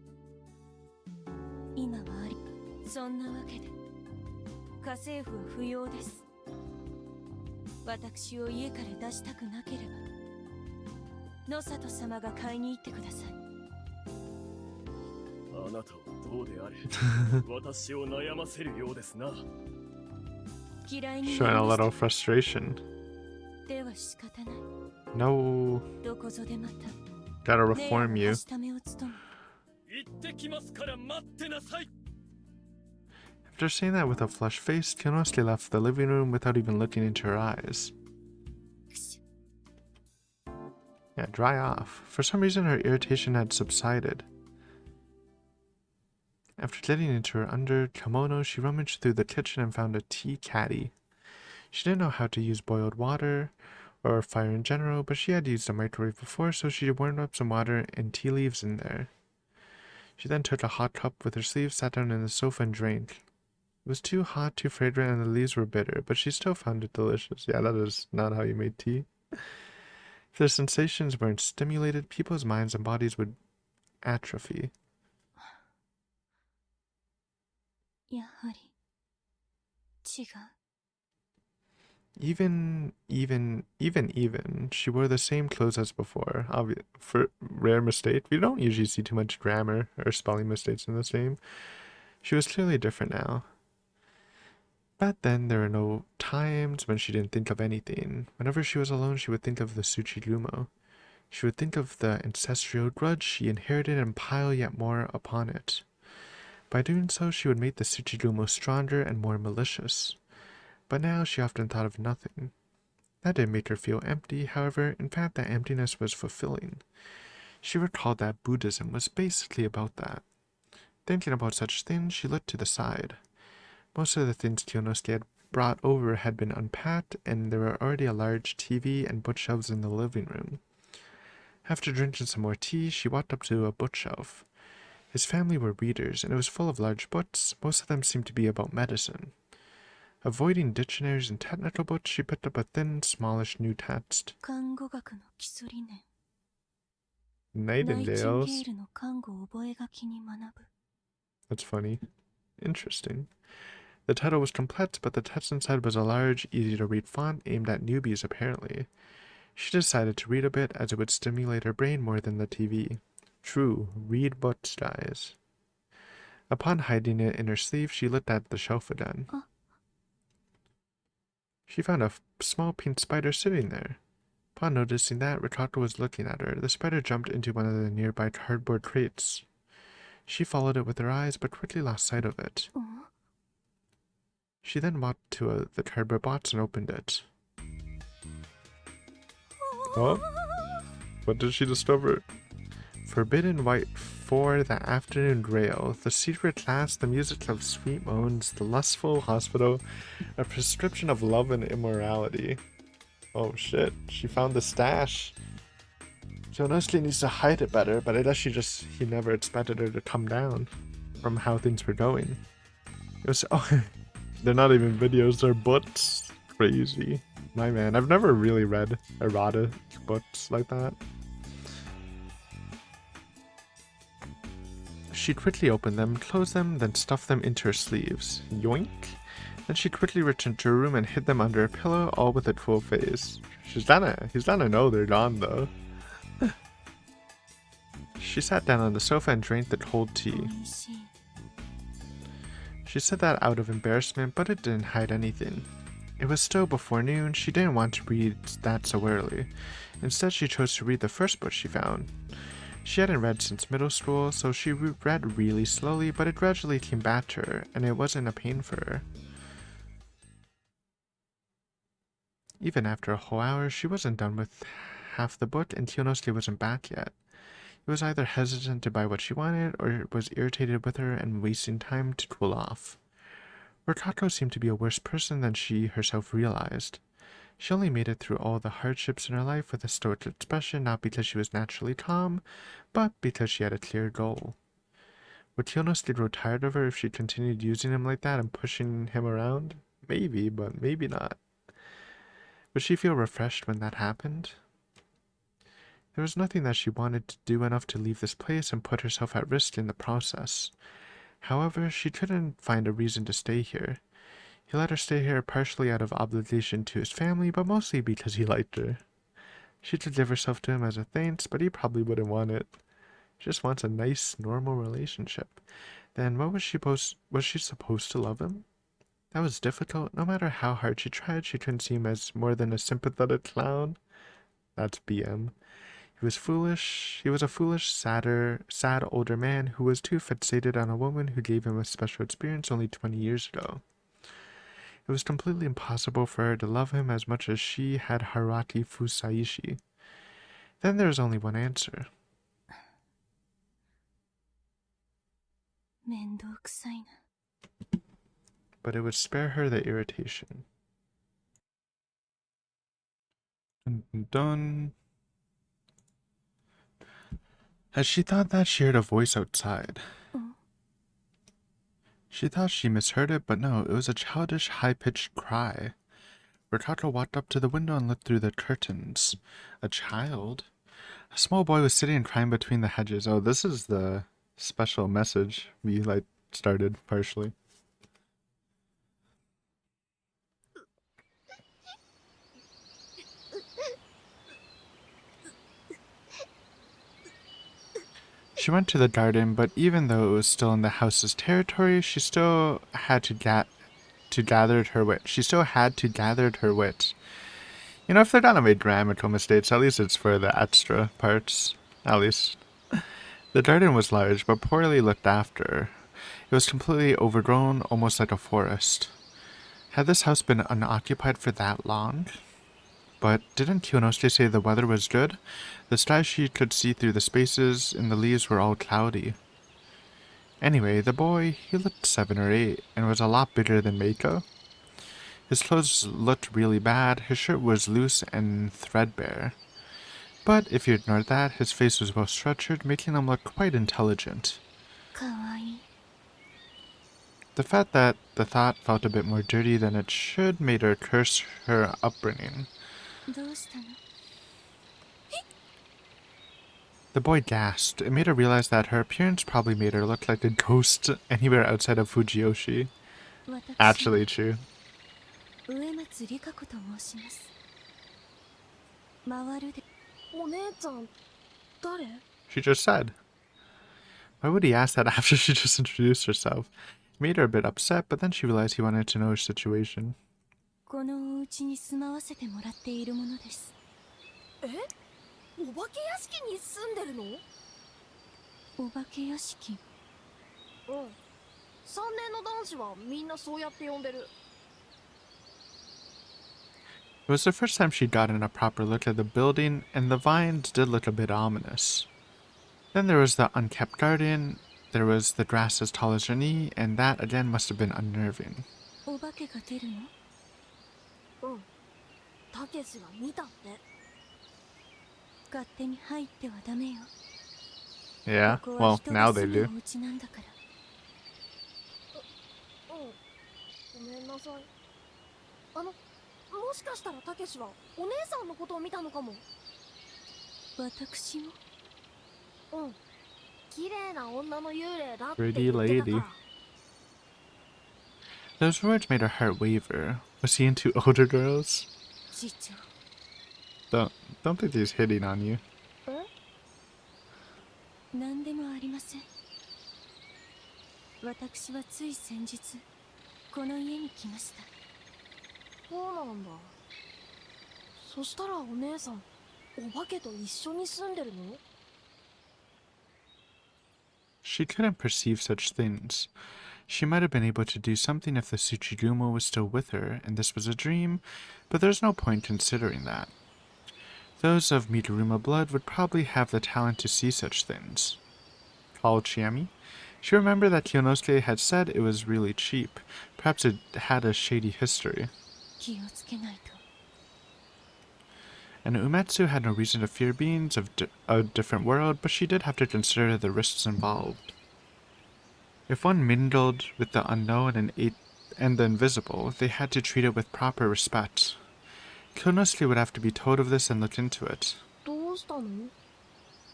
今はあり。そんなわけで家政婦は不要です。私を家から出したくなければ野里様が買いに行ってください。あなたはどうであれ私を悩ませるようですな。嫌いに Showing な a りまし little た。 frustration. では仕方ない。 No. どこぞでまた Gotta 迷 reform 惑 you. をしためを務めい行ってきますから待ってなさい。 After saying that with a flushed face, Kyonosuke left the living room without even looking into her eyes. Yeah, dry off. For some reason, her irritation had subsided. After getting into her under kimono, she rummaged through the kitchen and found a tea caddy. She didn't know how to use boiled water or fire in general, but she had used a microwave before, so she warmed up some water and tea leaves in there. She then took a hot cup with her sleeve, sat down on the sofa, and drank. It was too hot, too fragrant, and the leaves were bitter, but she still found it delicious. Yeah, that is not how you made tea. If their sensations weren't stimulated, people's minds and bodies would atrophy. やはり違う。 Even, she wore the same clothes as before. For rare mistake, we don't usually see too much grammar or spelling mistakes in the same. She was clearly different now. But then there were no times when she didn't think of anything. Whenever she was alone, she would think of the Tsuchigumo. She would think of the ancestral grudge she inherited and pile yet more upon it. By doing so, she would make the Tsuchigumo stronger and more malicious. But now she often thought of nothing. That didn't make her feel empty, however, in fact that emptiness was fulfilling. She recalled that Buddhism was basically about that. Thinking about such things, she looked to the side. Most of the things Kyonosuke had brought over had been unpacked, and there were already a large TV and bookshelves in the living room. After drinking some more tea, she walked up to a bookshelf. His family were readers, and it was full of large books. Most of them seemed to be about medicine. Avoiding dictionaries and technical books, she picked up a thin, smallish new text. 看護学の基礎理念。 Nightingales. ナイチンゲールの看護を覚書きに学ぶ。 That's funny. Interesting. The title was complex, but the text inside was a large, easy-to-read font aimed at newbies, apparently. She decided to read a bit, as it would stimulate her brain more than the TV. True, read books, guys. Upon hiding it in her sleeve, she looked at the shelf again. She found a small pink spider sitting there. Upon noticing that, Rikako was looking at her. The spider jumped into one of the nearby cardboard crates. She followed it with her eyes, but quickly lost sight of it. She then walked to the cardboard box and opened it. Oh? What did she discover? Forbidden White for the Afternoon Grail, the secret class, the music of sweet moans, the lustful hospital, a prescription of love and immorality. Oh shit, she found the stash. Kyonosuke needs to hide it better, but I guess he never expected her to come down from how things were going. It was, oh, they're not even videos, they're books. Crazy. My man, I've never really read erotic books like that. She quickly opened them, closed them, then stuffed them into her sleeves. Yoink! Then she quickly returned to her room and hid them under a pillow, all with a cool face. He's gonna know they're gone, though. She sat down on the sofa and drank the cold tea. おいしい。 She said that out of embarrassment, but it didn't hide anything. It was still before noon. She didn't want to read that so early. Instead, she chose to read the first book she found. She hadn't read since middle school, so she read really slowly, but it gradually came back to her, and it wasn't a pain for her. Even after a whole hour, she wasn't done with half the book, and Kyonosuke wasn't back yet. He was either hesitant to buy what she wanted, or was irritated with her and wasting time to cool off. Rikako seemed to be a worse person than she herself realized. She only made it through all the hardships in her life with a stoic expression, not because she was naturally calm, but because she had a clear goal. Would Kyonosuke grow tired of her if she continued using him like that and pushing him around? Maybe, but maybe not. Would she feel refreshed when that happened? There was nothing that she wanted to do enough to leave this place and put herself at risk in the process. However, she couldn't find a reason to stay here. He let her stay here partially out of obligation to his family, but mostly because he liked her. She could give herself to him as a thanks, but he probably wouldn't want it. She just wants a nice, normal relationship. Then what was she supposed to love him? That was difficult. No matter how hard she tried, she couldn't see him as more than a sympathetic clown. That's BM. He He was foolish. He was a foolish, sad older man who was too fixated on a woman who gave him a special experience only 20 years ago. It was completely impossible for her to love him as much as she had Haraki Fusaishi. Then there was only one answer. 面倒くさいな。 But it would spare her the irritation. Dun, dun, dun. As she thought that, she heard a voice outside. She thought she misheard it, but no, it was a childish, high-pitched cry. Rikako walked up to the window and looked through the curtains. A child? A small boy was sitting and crying between the hedges. Oh, this is the special message we, started partially. She went to the garden, but even though it was still in the house's territory, she still had to gather her wit. She still had to gather her wit. You know, if they're gonna make grammatical mistakes, at least it's for the extra parts. At least. The garden was large, but poorly looked after. It was completely overgrown, almost like a forest. Had this house been unoccupied for that long? But didn't Kyonosuke say the weather was good? The sky she could see through the spaces in the leaves were all cloudy. Anyway, the boy, he looked 7 or 8, and was a lot bigger than Meiko. His clothes looked really bad, his shirt was loose and threadbare. But if you ignored that, his face was well structured, making him look quite intelligent. かわいい。 The fact that the thought felt a bit more dirty than it should made her curse her upbringing. どうしたの？ The boy gasped. It made her realize that her appearance probably made her look like a ghost anywhere outside of Fujiyoshi. 私 Actually true. 上松理香子と申します。回るで。お姉ちゃん、誰？ She just said. Why would he ask that after she just introduced herself? It made her a bit upset, but then she realized he wanted to know her situation. このお家に住まわせてもらっているものです。え？お化け屋敷に住んでるの？お化け屋敷。うん。3年の男子はみんなそうやって呼んでる。 It was the first time she'd gotten a proper look at the building, and the vines did look a bit ominous. Then there was the unkept garden, there was the grass as tall as her knee, and that again must have been unnerving. お化けが出るの？うん。たけしが見たって。勝手に入ってはダメよ。 Yeah, ここは well, 人 now が they 住 do. むお家なんだから。うん。ごめんなさい。もしかしたらたけしはお姉さんのことを見たのかも。私も。うん。綺麗な女の幽霊だって言 Pretty ってたか lady. ら。 Those words made her heart waver. Was he into older girls? 市長。 Don't think he's hitting on you. 何でもありません。私はつい先日この家に来ました。そうなんだ。そしたらお姉さん、お化けと一緒に住んでるの？ She couldn't perceive such things. She might have been able to do something if the Tsuchigumo was still with her, and this was a dream, but there's no point considering that. Those of Midoruma blood would probably have the talent to see such things. Called Chiemi? She remembered that Kyonosuke had said it was really cheap. Perhaps it had a shady history. 気をつけないと。 And Umetsu had no reason to fear beings of a different world, but she did have to consider the risks involved. If one mingled with the unknown and the invisible, they had to treat it with proper respect. Kyonosuke would have to be told of this and look into it. どうしたの？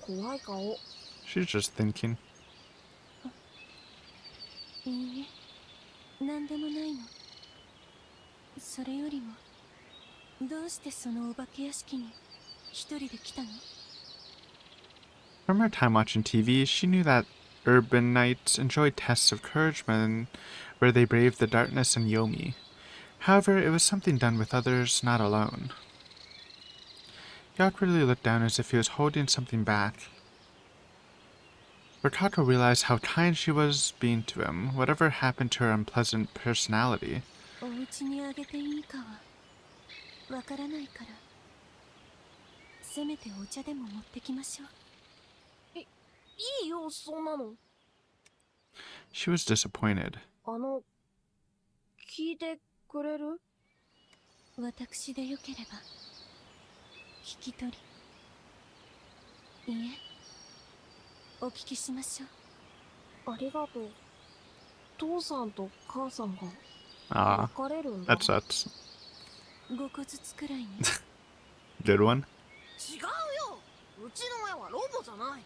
怖い顔。 She's just thinking. いいえ、何でもないの。それよりも、どうしてそのお化け屋敷に一人で来たの？ From her time watching TV, she knew that urban knights enjoyed tests of courage where they braved the darkness and yomi. However, it was something done with others, not alone. He awkwardly looked down as if he was holding something back. Ratato realized how kind she was being to him, whatever happened to her unpleasant personality. お家にあげていいかはわからないから、せめてお茶でも持ってきましょう。いいよ、そんなの。She was disappointed. 聞いてくれる？私でよければ聞き取り、いえ、お聞きしましょう。ありがとう。父さんと母さんが Ah, 別れるんだ。 that sucks. 5個ずつくらいに。Good one? 違うよ。うちの親はロボじゃない。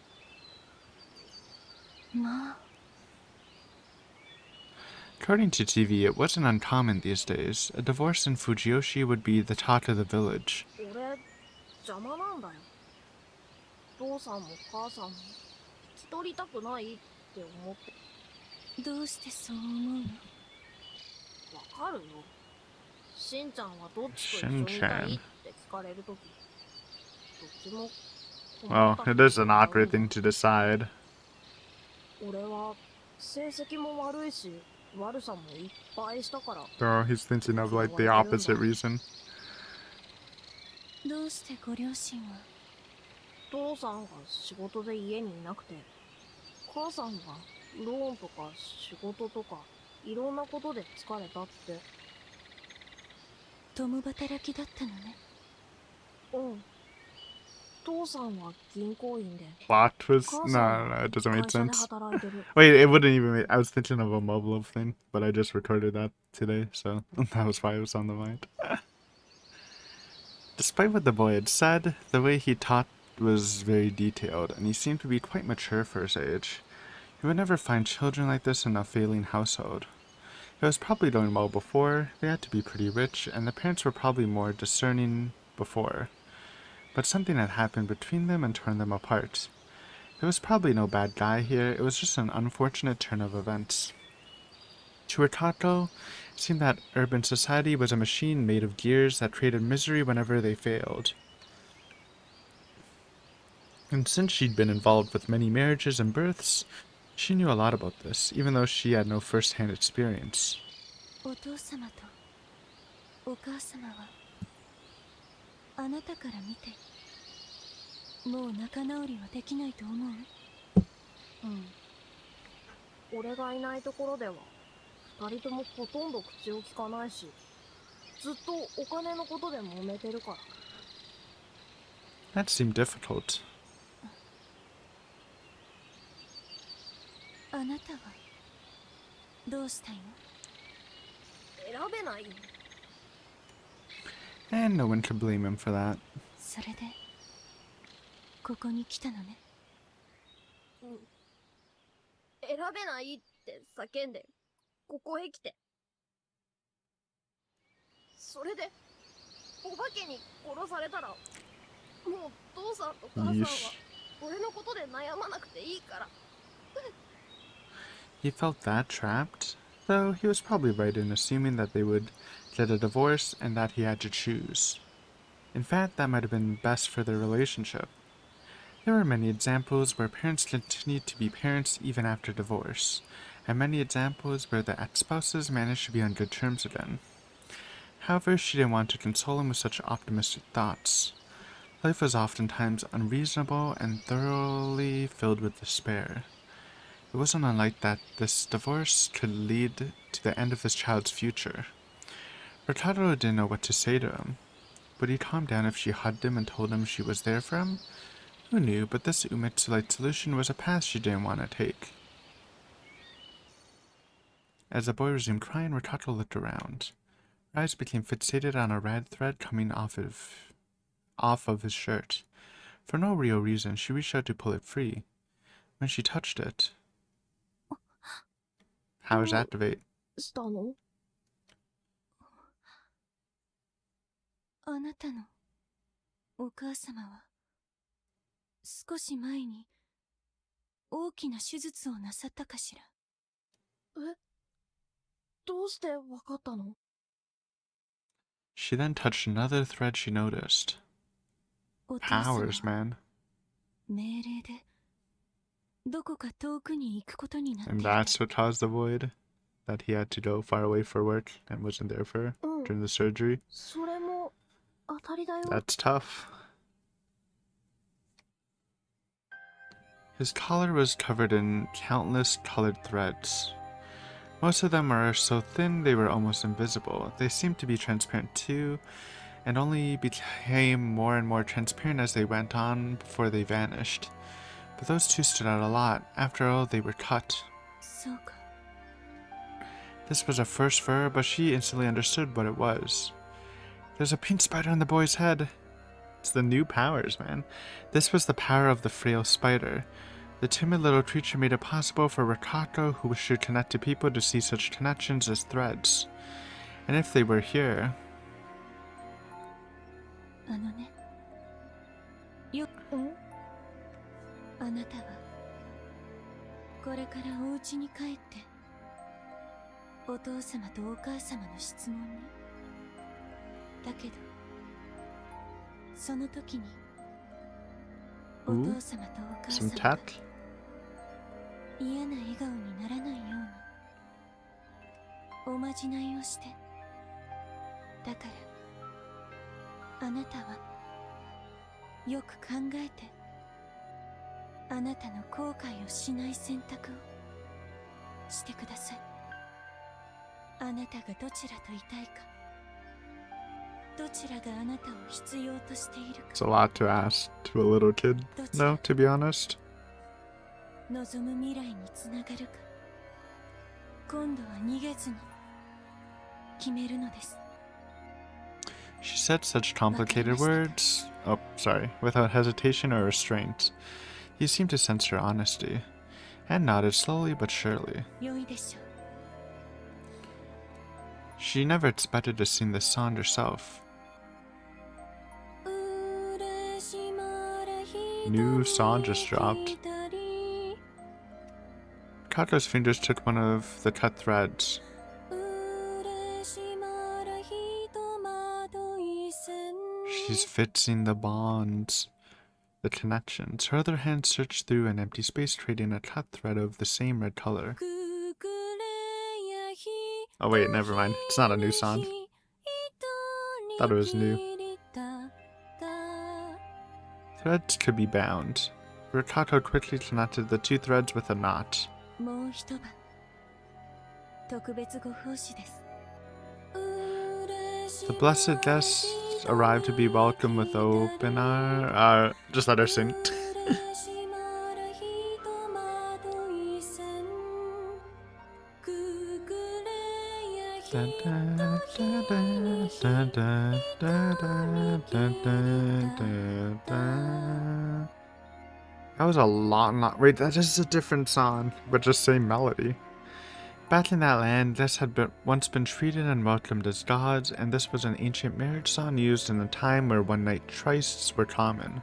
まあ、 According to TV, it wasn't uncommon these days. A divorce in Fujiyoshi would be the talk of the village. 俺、邪魔なんだよ。父さんも母さんも引き取りたくないって思って。どうしてそう思うの？わかるよ。しんちゃんはどっちと一緒にいたいって聞かれるとき、どっちも困 Well, った it is an こと awkward があるん thing だ。 to decide. 俺は成績も悪いし、悪さもいっぱいしたから。 Oh, he's thinking of like the opposite reason. どうしてご両親は？父さんが仕事で家にいなくて、母さんがローンとか仕事とかいろんなことで疲れたって。共働きだったのね。うん。父さんは銀行員で、 Plot twist? 母 No, さ no, ん no, は it doesn't make 会社で sense. 働いてる。 Wait, it wouldn't even make. I was thinking of a mobile thing, but I just recorded that today, so that was why it was on the mind. Despite what the boy had said, the way he taught was very detailed, and he seemed to be quite mature for his age. You would never find children like this in a failing household. It was probably doing well before, they had to be pretty rich, and the parents were probably more discerning before. But something had happened between them and torn them apart. There was probably no bad guy here, it was just an unfortunate turn of events. To Ratato, it seemed that urban society was a machine made of gears that created misery whenever they failed. And since she'd been involved with many marriages and births, she knew a lot about this, even though she had no first-hand experience. お父様とお母様はあなたから見てもう仲直りはできないと思う？うん。俺がいないところでは、二人ともほとんど口を聞かないし、ずっとお金のことで揉めてるから。 That seemed difficult. あなたはどうしたいの？選べない。 And no one could blame him for that. それでここに来たのね。うん。選べないって叫んで、ここへ来て。それで、お化けに殺されたら、もう父さんと母さんは俺のことで悩まなくていいから。 He felt that trapped, though he was probably right in assuming that they would get a divorce and that he had to choose. In fact, that might have been best for their relationship. There were many examples where parents continued to be parents even after divorce, and many examples where the ex-spouses managed to be on good terms again. However, she didn't want to console him with such optimistic thoughts. Life was oftentimes unreasonable and thoroughly filled with despair. It wasn't unlike that this divorce could lead to the end of his child's future. Rotaro didn't know what to say to him. Would he calm down if she hugged him and told him she was there for him? Who knew, but this Umitsu-like solution was a path she didn't want to take. As the boy resumed crying, Rotaro looked around. Her eyes became fixated on a red thread coming off of his shirt. For no real reason, she reached out to pull it free. When she touched it... How was activate? したの？あなたのお母様は少し前に大きな手術をなさったかしら？え？どうしてわかったの？ She then touched another thread she noticed. お父様 Powers, は man. 命令でどこか遠くに行くことになってい And た。 that's what caused the void. That he had to go far away for work and wasn't there for うん during the surgery. それも当たりだよ。 That's tough. His collar was covered in countless colored threads. Most of them are so thin they were almost invisible. They seemed to be transparent too, and only became more and more transparent as they went on before they vanished. But those two stood out a lot. After all, they were cut. そうか。 This was a first for her, but she instantly understood what it was. There's a pink spider on the boy's head. It's the new powers, man. This was the power of the frail spider. The timid little creature made it possible for Rikako, who wished to connect to people, to see such connections as threads. And if they were here... あのね。うんあなたはこれからお家に帰ってお父様とお母様の質問に。だけどその時にお父様とお母 some 様が tat? 嫌な笑顔にならないようにおまじないをして。だからあなたはよく考えてあなたの後悔をしない選択をしてください。あなたがどちらといたいか、どちらがあなたを必要としているか。 It's a lot to ask to a little kid, no, to be honest. 望む未来につながるか、今度は逃げずに決めるのです。 She said such complicated words, oh, sorry, without hesitation or restraint. He seemed to sense her honesty, and nodded slowly but surely. 良いでしょう。 She never expected to sing this song herself. New song just dropped. Kato's fingers took one of the cut threads. She's fixing the bonds, the connections. Her other hand searched through an empty space, creating a cut thread of the same red color. Oh wait, never mind. It's not a new song. Thought it was new. Threads could be bound. Rikato quickly connected the two threads with a knot. もう一晩特別ご奉仕です。 The blessed guests arrived to be welcomed with open arms. Just let her sing. That was a lot. Wait, that is a different song, but just same melody. Back in that land, guests had once been treated and welcomed as gods, and this was an ancient marriage song used in a time where one-night trysts were common.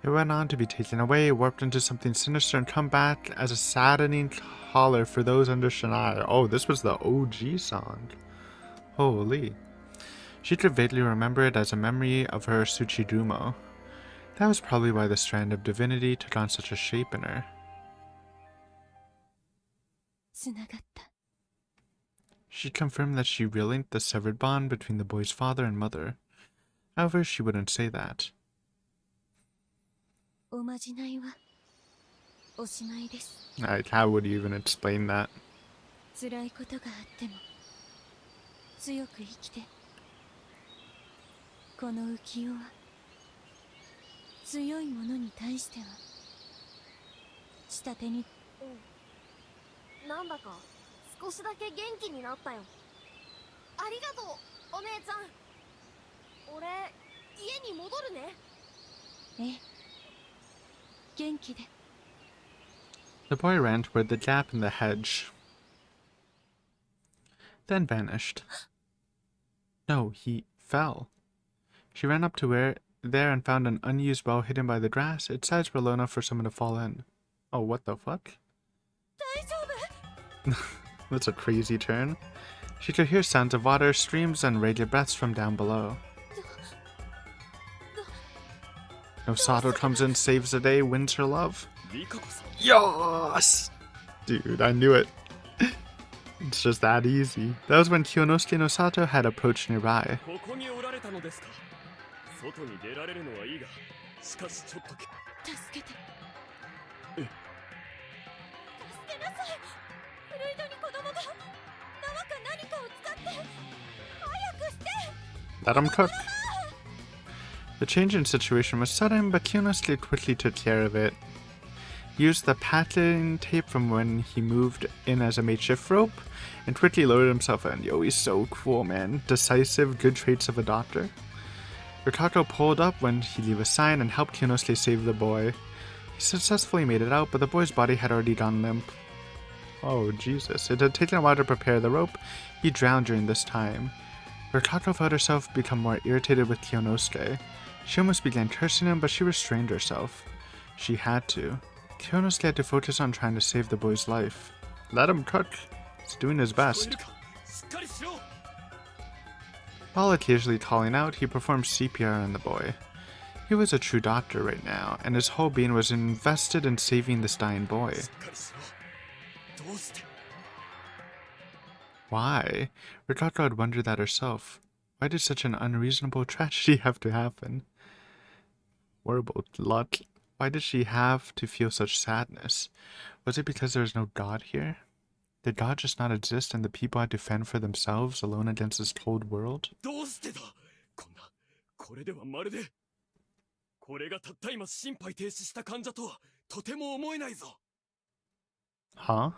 It went on to be taken away, warped into something sinister, and come back as a saddening caller for those under Shania. Oh, this was the OG song. Holy. She could vaguely remember it as a memory of her Tsuchidumo. That was probably why the strand of divinity took on such a shape in her. つながった。 She confirmed that she relinked the severed bond between the boy's father and mother. However, she wouldn't say that. おまじないはおしまいです。 Like, how would you even explain that? 辛いことがあっても強く生きて。この浮世は強いものに対しては下手に。なんだか少しだけ元気になったよ。ありがとう、お姉ちゃん。俺、家に戻るね。ええ、元気で。 The boy ran toward the gap in the hedge, then vanished. No, he fell. She ran up to there and found an unused well hidden by the grass. Its sides were low enough for someone to fall in. Oh, what the fuck? That's a crazy turn. She could hear sounds of water, streams, and ragged breaths from down below. Nosato comes in, saves the day, wins her love. リカコさん Yes! Dude, I knew it. It's just that easy. That was when Kyonosuke and Nosato had approached nearby. ここにおられたのですか。外に出られるのはいいが、しかしちょっと助けてえ助けなさい。フルイドに子供が縄か何かを使って早くして。 Let him cook. The change in situation was sudden, but Kyonosuke quickly took care of it. He used the packing tape from when he moved in as a makeshift rope, and quickly lowered himself in. Yo, he's so cool, man. Decisive, good traits of a doctor. Rikako pulled up when he gave a sign and helped Kyonosuke save the boy. He successfully made it out, but the boy's body had already gone limp. Oh, Jesus. It had taken a while to prepare the rope. He drowned during this time. Rikako felt herself become more irritated with Kyonosuke. She almost began cursing him, but she restrained herself. She had to. Kyonosuke had to focus on trying to save the boy's life. Let him cook. He's doing his 聞こえ best. るか。しっかりしろ。 While occasionally calling out, he performed CPR on the boy. He was a true doctor right now, and his whole being was invested in saving this dying boy. しっかりしろ。どうして。 Why? Rikako had wondered that herself. Why did such an unreasonable tragedy have to happen? Horrible luck. Why did she have to feel such sadness? Was it because there was no God here? Did God just not exist and the people had to fend for themselves alone against this cold world? どうしてだ。こんな、これではまるで。これがたった今心肺停止した患者とはとても思えないぞ。 Huh?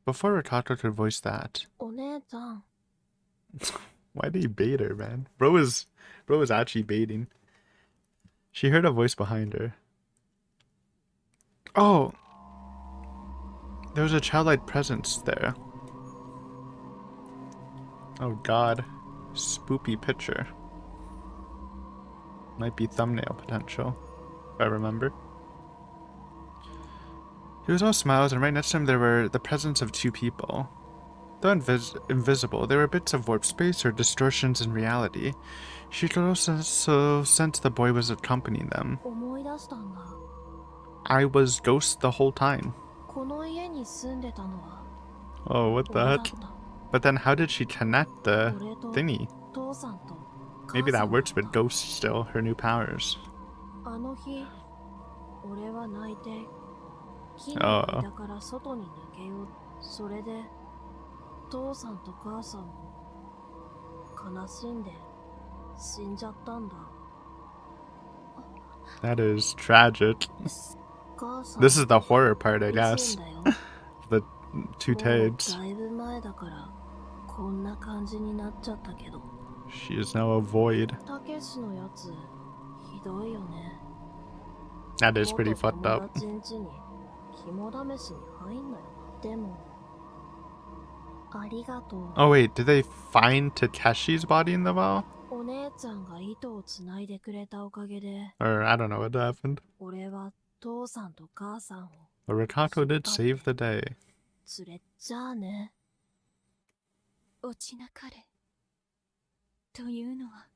Before Rikako could voice that, お姉ちゃん why did he bait her, man? Bro was actually baiting. She heard a voice behind her. Oh! There was a childlike presence there. Oh god. Spoopy picture. Might be thumbnail potential, if I remember. He was all smiles, and right next to him there were the presence of two people. Though invisible, they were bits of warped space or distortions in reality. She could also sense the boy was accompanying them. 思い出したんだ。 I was Ghost the whole time. この家に住んでたのは Oh, what the 俺だっ heck? た。 But then how did she connect the 俺と thingy? 父さんと Maybe 母さ that んだっ works た with Ghost still, her new powers. あの日俺は泣いて木ああの間から外に抜けよう。それで父さんと母さんも悲しんで死んじゃったんだ。 That is tragic. 母さん This is the horror part, I いつ guess. んだよ。 The two もう Tades. だいぶ前だからこんな感じになっちゃったけど。 She is now a void. たけしのやつひどいよね。 That is pretty 元 fucked 友 up. 達ん家に肝試しに入んなよ。でもありがとう。 Oh wait, did they find Takeshi's body in the well? お姉ちゃんが糸をつないでくれたおかげで Or I don't know what happened. 俺は父さんと母さんを But Rikako did save the day. 連れちゃあね。落ちなかれというのは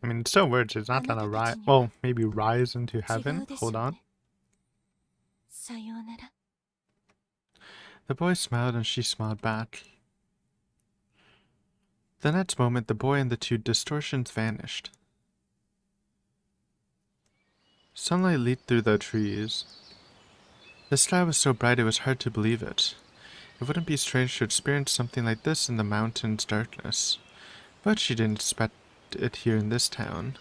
I mean, it still works. It's not gonna rise. Well, maybe rise into 違 heaven. うでしょ Hold う on. ね。さようなら。 The boy smiled and she smiled back. The next moment, the boy and the two distortions vanished. Sunlight leaked through the trees. The sky was so bright it was hard to believe it. It wouldn't be strange to experience something like this in the mountain's darkness. But she didn't expect it here in this town.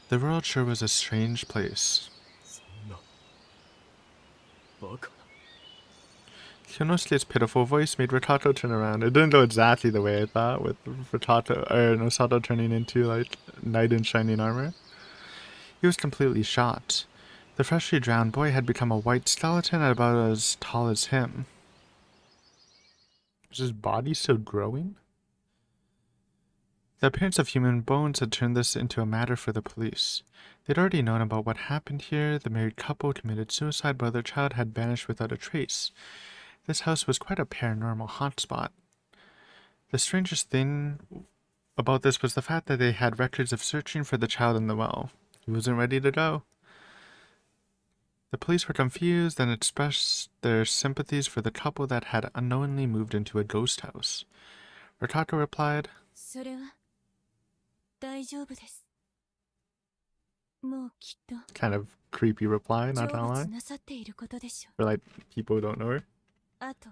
The world sure was a strange place. そんな。バカな。 Kyonosuke's pitiful voice made Rikako turn around. It didn't go exactly the way I thought, with Nosato turning into, like, knight in shining armor. He was completely shot. The freshly drowned boy had become a white skeleton about as tall as him. Was his body still growing? The appearance of human bones had turned this into a matter for the police. They'd already known about what happened here. The married couple committed suicide while their child had vanished without a trace. This house was quite a paranormal hotspot. The strangest thing about this was the fact that they had records of searching for the child in the well. He wasn't ready to go. The police were confused and expressed their sympathies for the couple that had unknowingly moved into a ghost house. Rikato replied, それは大丈夫です。もうきっと kind of creepy reply, 成 not gonna 仏 lie. なさっていることでしょ For like people who don't know her. う。あと、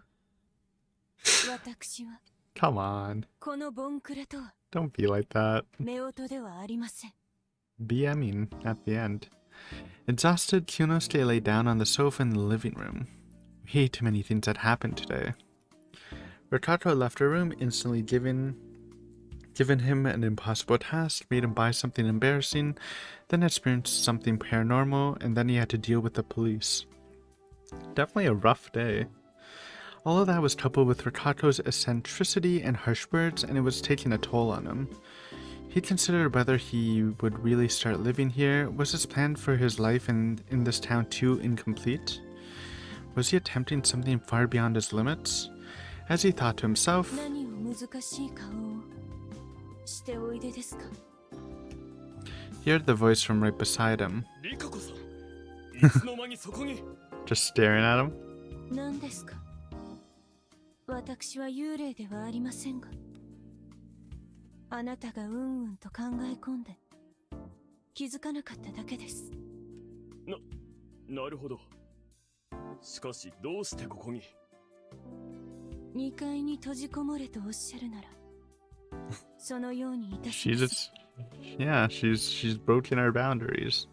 私は Come on. このボンクラとは Don't be like that. 夫婦ではありません。 BMing at the end. Exhausted, Kyunosuke lay down on the sofa in the living room. Way too many things had happened today. Rikato left her room, instantly given him an impossible task, made him buy something embarrassing, then experienced something paranormal, and then he had to deal with the police. Definitely a rough day. All of that was coupled with Rikato's eccentricity and harsh words, and it was taking a toll on him. He considered whether he would really start living here. Was his plan for his life in this town too incomplete? Was he attempting something far beyond his limits? As he thought to himself, 何を難しい顔をしておいでですか。 he heard the voice from right beside him, リカコさん、いつの間にそこに。 just staring at him. 何ですか。私は幽霊ではありませんが、あなたがうんうんと考え込んで気づかなかっただけです。なるほど。しかしどうしてここに。2階に閉じこもれとおっしゃるなら、そのようにいたし She ます。 just, yeah, she's broken her boundaries.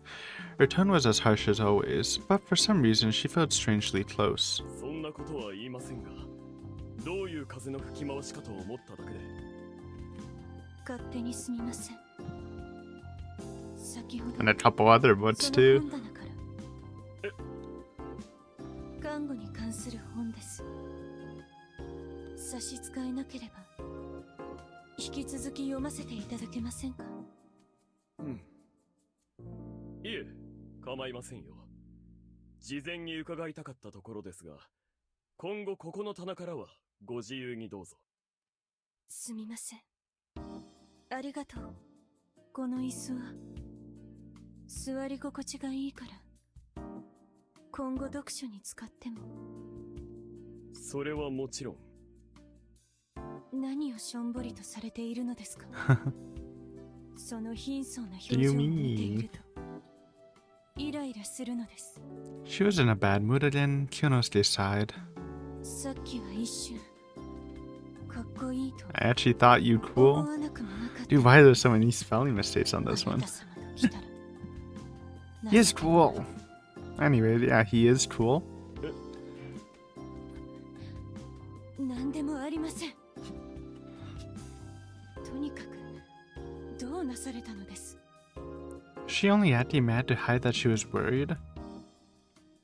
Her tone was as harsh as always, but for some reason she felt strangely close. そんなことは言いませんが、どういう風の吹き回しかと思っただけで。勝手にすみません。先ほど And a couple other books その too. 本棚から看護に関する本です。差し支えなければ引き続き読ませていただけませんか。うん。いえ、構いませんよ。事前に伺いたかったところですが、今後ここの棚からはご自由にどうぞ。すみません。ありがとう。この椅子は座り心地がいいから今後読書に使っても。それはもちろん。何をしょんぼりとされているのですか。その貧相な表情を見ているとイライラするのです。 She was in a bad mood again. Kyonosuke sighed. さっきは一瞬かっこいいと I actually thought you 思 cool. わなくもなかった。 Dude, why are there so many spelling mistakes on this あ one? なた様と来たら He is cool. Anyway, yeah, he is cool. 何でもありません。とにかくどうなされたのです。 She only acting mad to hide that she was worried.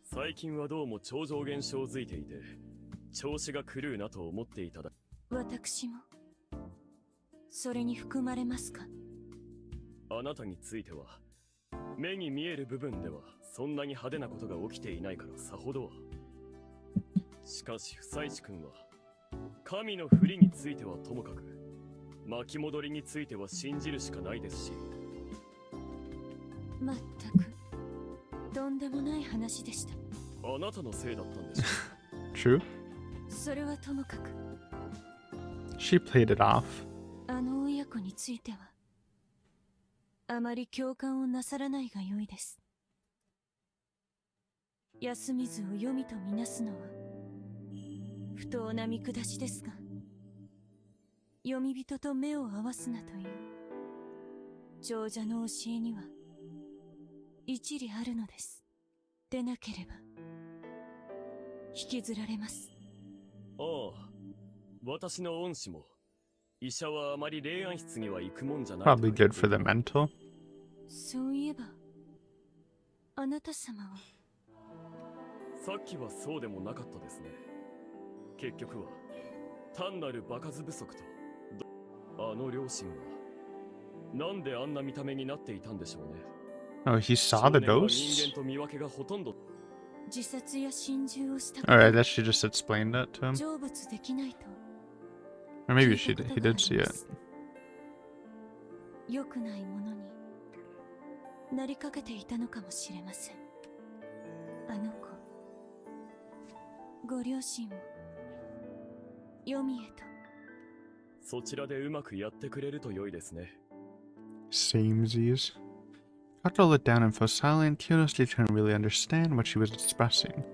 最近はどうも超常現象づいていて、調子が狂うなと思っていただ。私もそれに含まれますか。あなたについては、目に見える部分ではそんなに派手なことが起きていないからさほどは。しかし、夫妻地君は、神の振りについてはともかく、巻き戻りについては信じるしかないですし。まったくとんでもない話でした。あなたのせいだったんでしょ True. それはともかく She played it off. あの親子についてはあまり共感をなさらないがよいです。休みずを読みとみなすのは不当な見下しですが、読み人と目を合わすなという長者の教えには一理あるのです。でなければ引きずられます。ああ、私の恩師も、医者はあまり霊安室には行くもんじゃない。 Probably good for the mental. そういえばあなた様は。さっきはそうでもなかったですね。結局は単なる場数不足と、あの両親はなんであんな見た目になっていたんでしょうね。Oh, he saw the 少年は ghosts? 人間と見分けがほとんど。自殺や心中をした Alright, I guess she just explained that to him. 成仏できないと Or maybe 聞いた he こと did が see ありま it. す。良くないものになりかけていたのかもしれません。あの子、ご両親を読みへと。そちらでうまくやってくれると良いですね。Samesies. Kato looked down and fell silent. Kyonosuke couldn't really understand what she was expressing.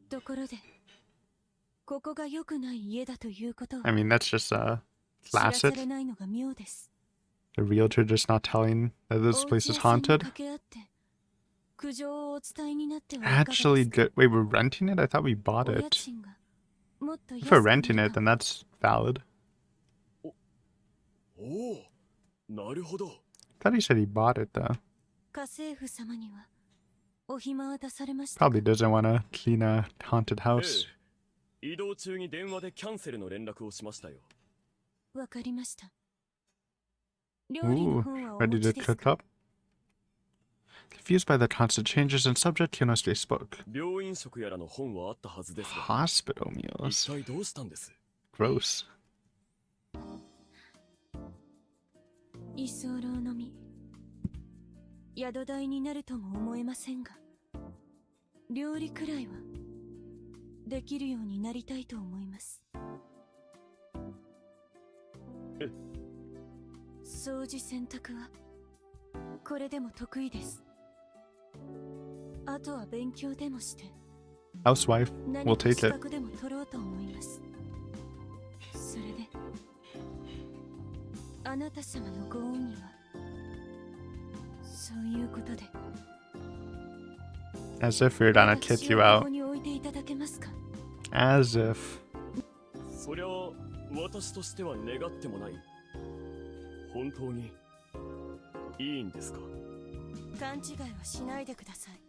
ところで、ここが良くない家だということを I mean, that's just 知らさ classic. れないのが妙です。 The realtor just not telling that this お place 家 is 屋さんに haunted. 掛け合って苦情をお伝えになってはいかがですか。 Actually, good. Wait, we're renting it? I thought we bought お家 it. 賃がもっと If 安 we're くな renting る it, か then も。 that's valid. おお、なるほど。 I thought he said he bought it though. 家政婦様にはお暇は出されましたか。 Probably doesn't want to clean a haunted え house. え、移動中に電話でキャンセルの連絡をしましたよ。わかりました。料理の Ooh, 本はお ready 持 to ちです cook か。 up? Confused by the constant changes in subject, Kyonosuke spoke. 病院食やらの本はあったはずですが、 Hospital 一 meals. 体どうしたんです？ Gross. 居候のみ宿代になるとも思えませんが、料理くらいはできるようになりたいと思います。え、掃除洗濯はこれでも得意です。あとは勉強でもして Housewife. 何 We'll か take 資 it. 格でも取ろうと思います。それであなた様のご恩にはそういうことで As if we're gonna kick you 私をこ out. こに置いていただけますか。 As if. そりゃ私としては願ってもない。本当にいいんですか？勘違いはしないでください。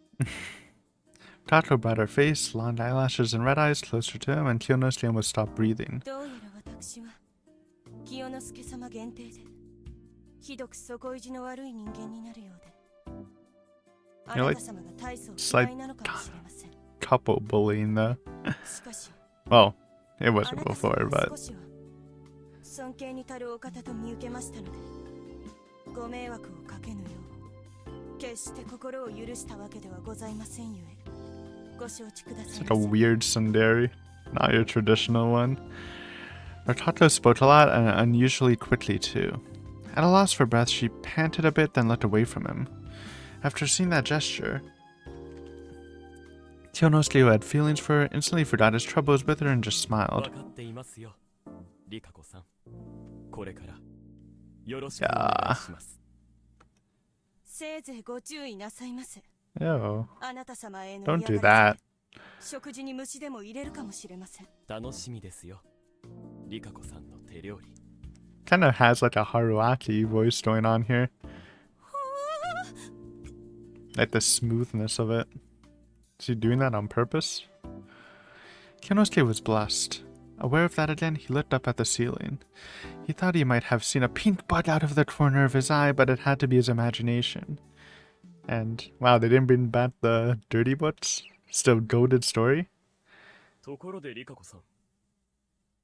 Tato brought her face, blonde eyelashes, and red eyes closer to him, and Kyonosuke almost stopped breathing. どうやら私は清之助様限定でひどく底意地の悪い人間になるようで、あなた様が大層嫌いなのかもしれません。 Couple bullying though. しかし Well, it あ wasn't なた before, 様は but 少しは尊敬に足るお方と見受けましたので、ご迷惑をかけぬよう決して心を許したわけではございませんゆえ、ご承知くださ it's い like a ませ。 weird tsundere, not your traditional one. Tato spoke a lot and unusually quickly too. At a loss for breath, she panted a bit, then looked away from him. After seeing that gesture, Kyonosuke, who had feelings for her, instantly forgot his troubles with her and just わ smiled. かっていますよ、リカコさん。これからよろしくお願いします。せいぜいご注意なさいませ。 Yo, あなた様への don't 嫌 do がら that. せで食事に虫でも入れるかもしれません。楽しみですよ、リカコさんの手料理。 Kind of has like a Haruaki voice going on here. Like the smoothness of it. Is he doing that on purpose? Kyonosuke was blessed. Aware of that again, he looked up at the ceiling. He thought he might have seen a pink bug out of the corner of his eye, but it had to be his imagination. And wow, they didn't bring back the dirty butts? Still goated story? ところでリカコさん、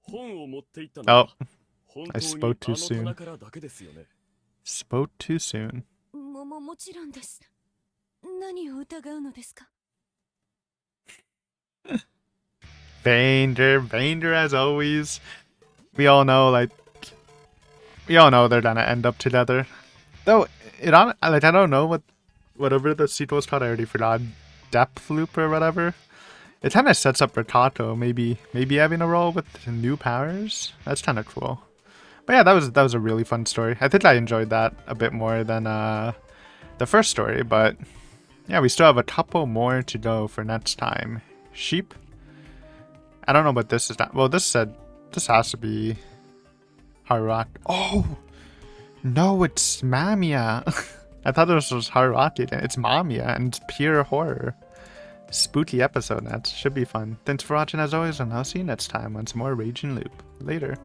本を持っていったのは Oh, 本 I 当に spoke あ too の soon. 棚からだけですよね。 spoke too soon. もちろんです。何を疑うのですか。 Vander as always. We all know they're gonna end up together. Though I don't know whatever the sequel's called. I already forgot. Depth loop or whatever. It kind of sets up for Kato maybe having a role with new powers. That's kind of cool. But yeah, that was a really fun story. I think I enjoyed that a bit more than the first story. But yeah, we still have a couple more to go for next time. Sheep. I don't know what this is. Not. Well, this has to be Haruaki. Oh no, it's Mamiya. I thought this was Haruaki. It's Mamiya, and it's pure horror. Spooky episode. That should be fun. Thanks for watching as always, and I'll see you next time on some more Raging Loop. Later.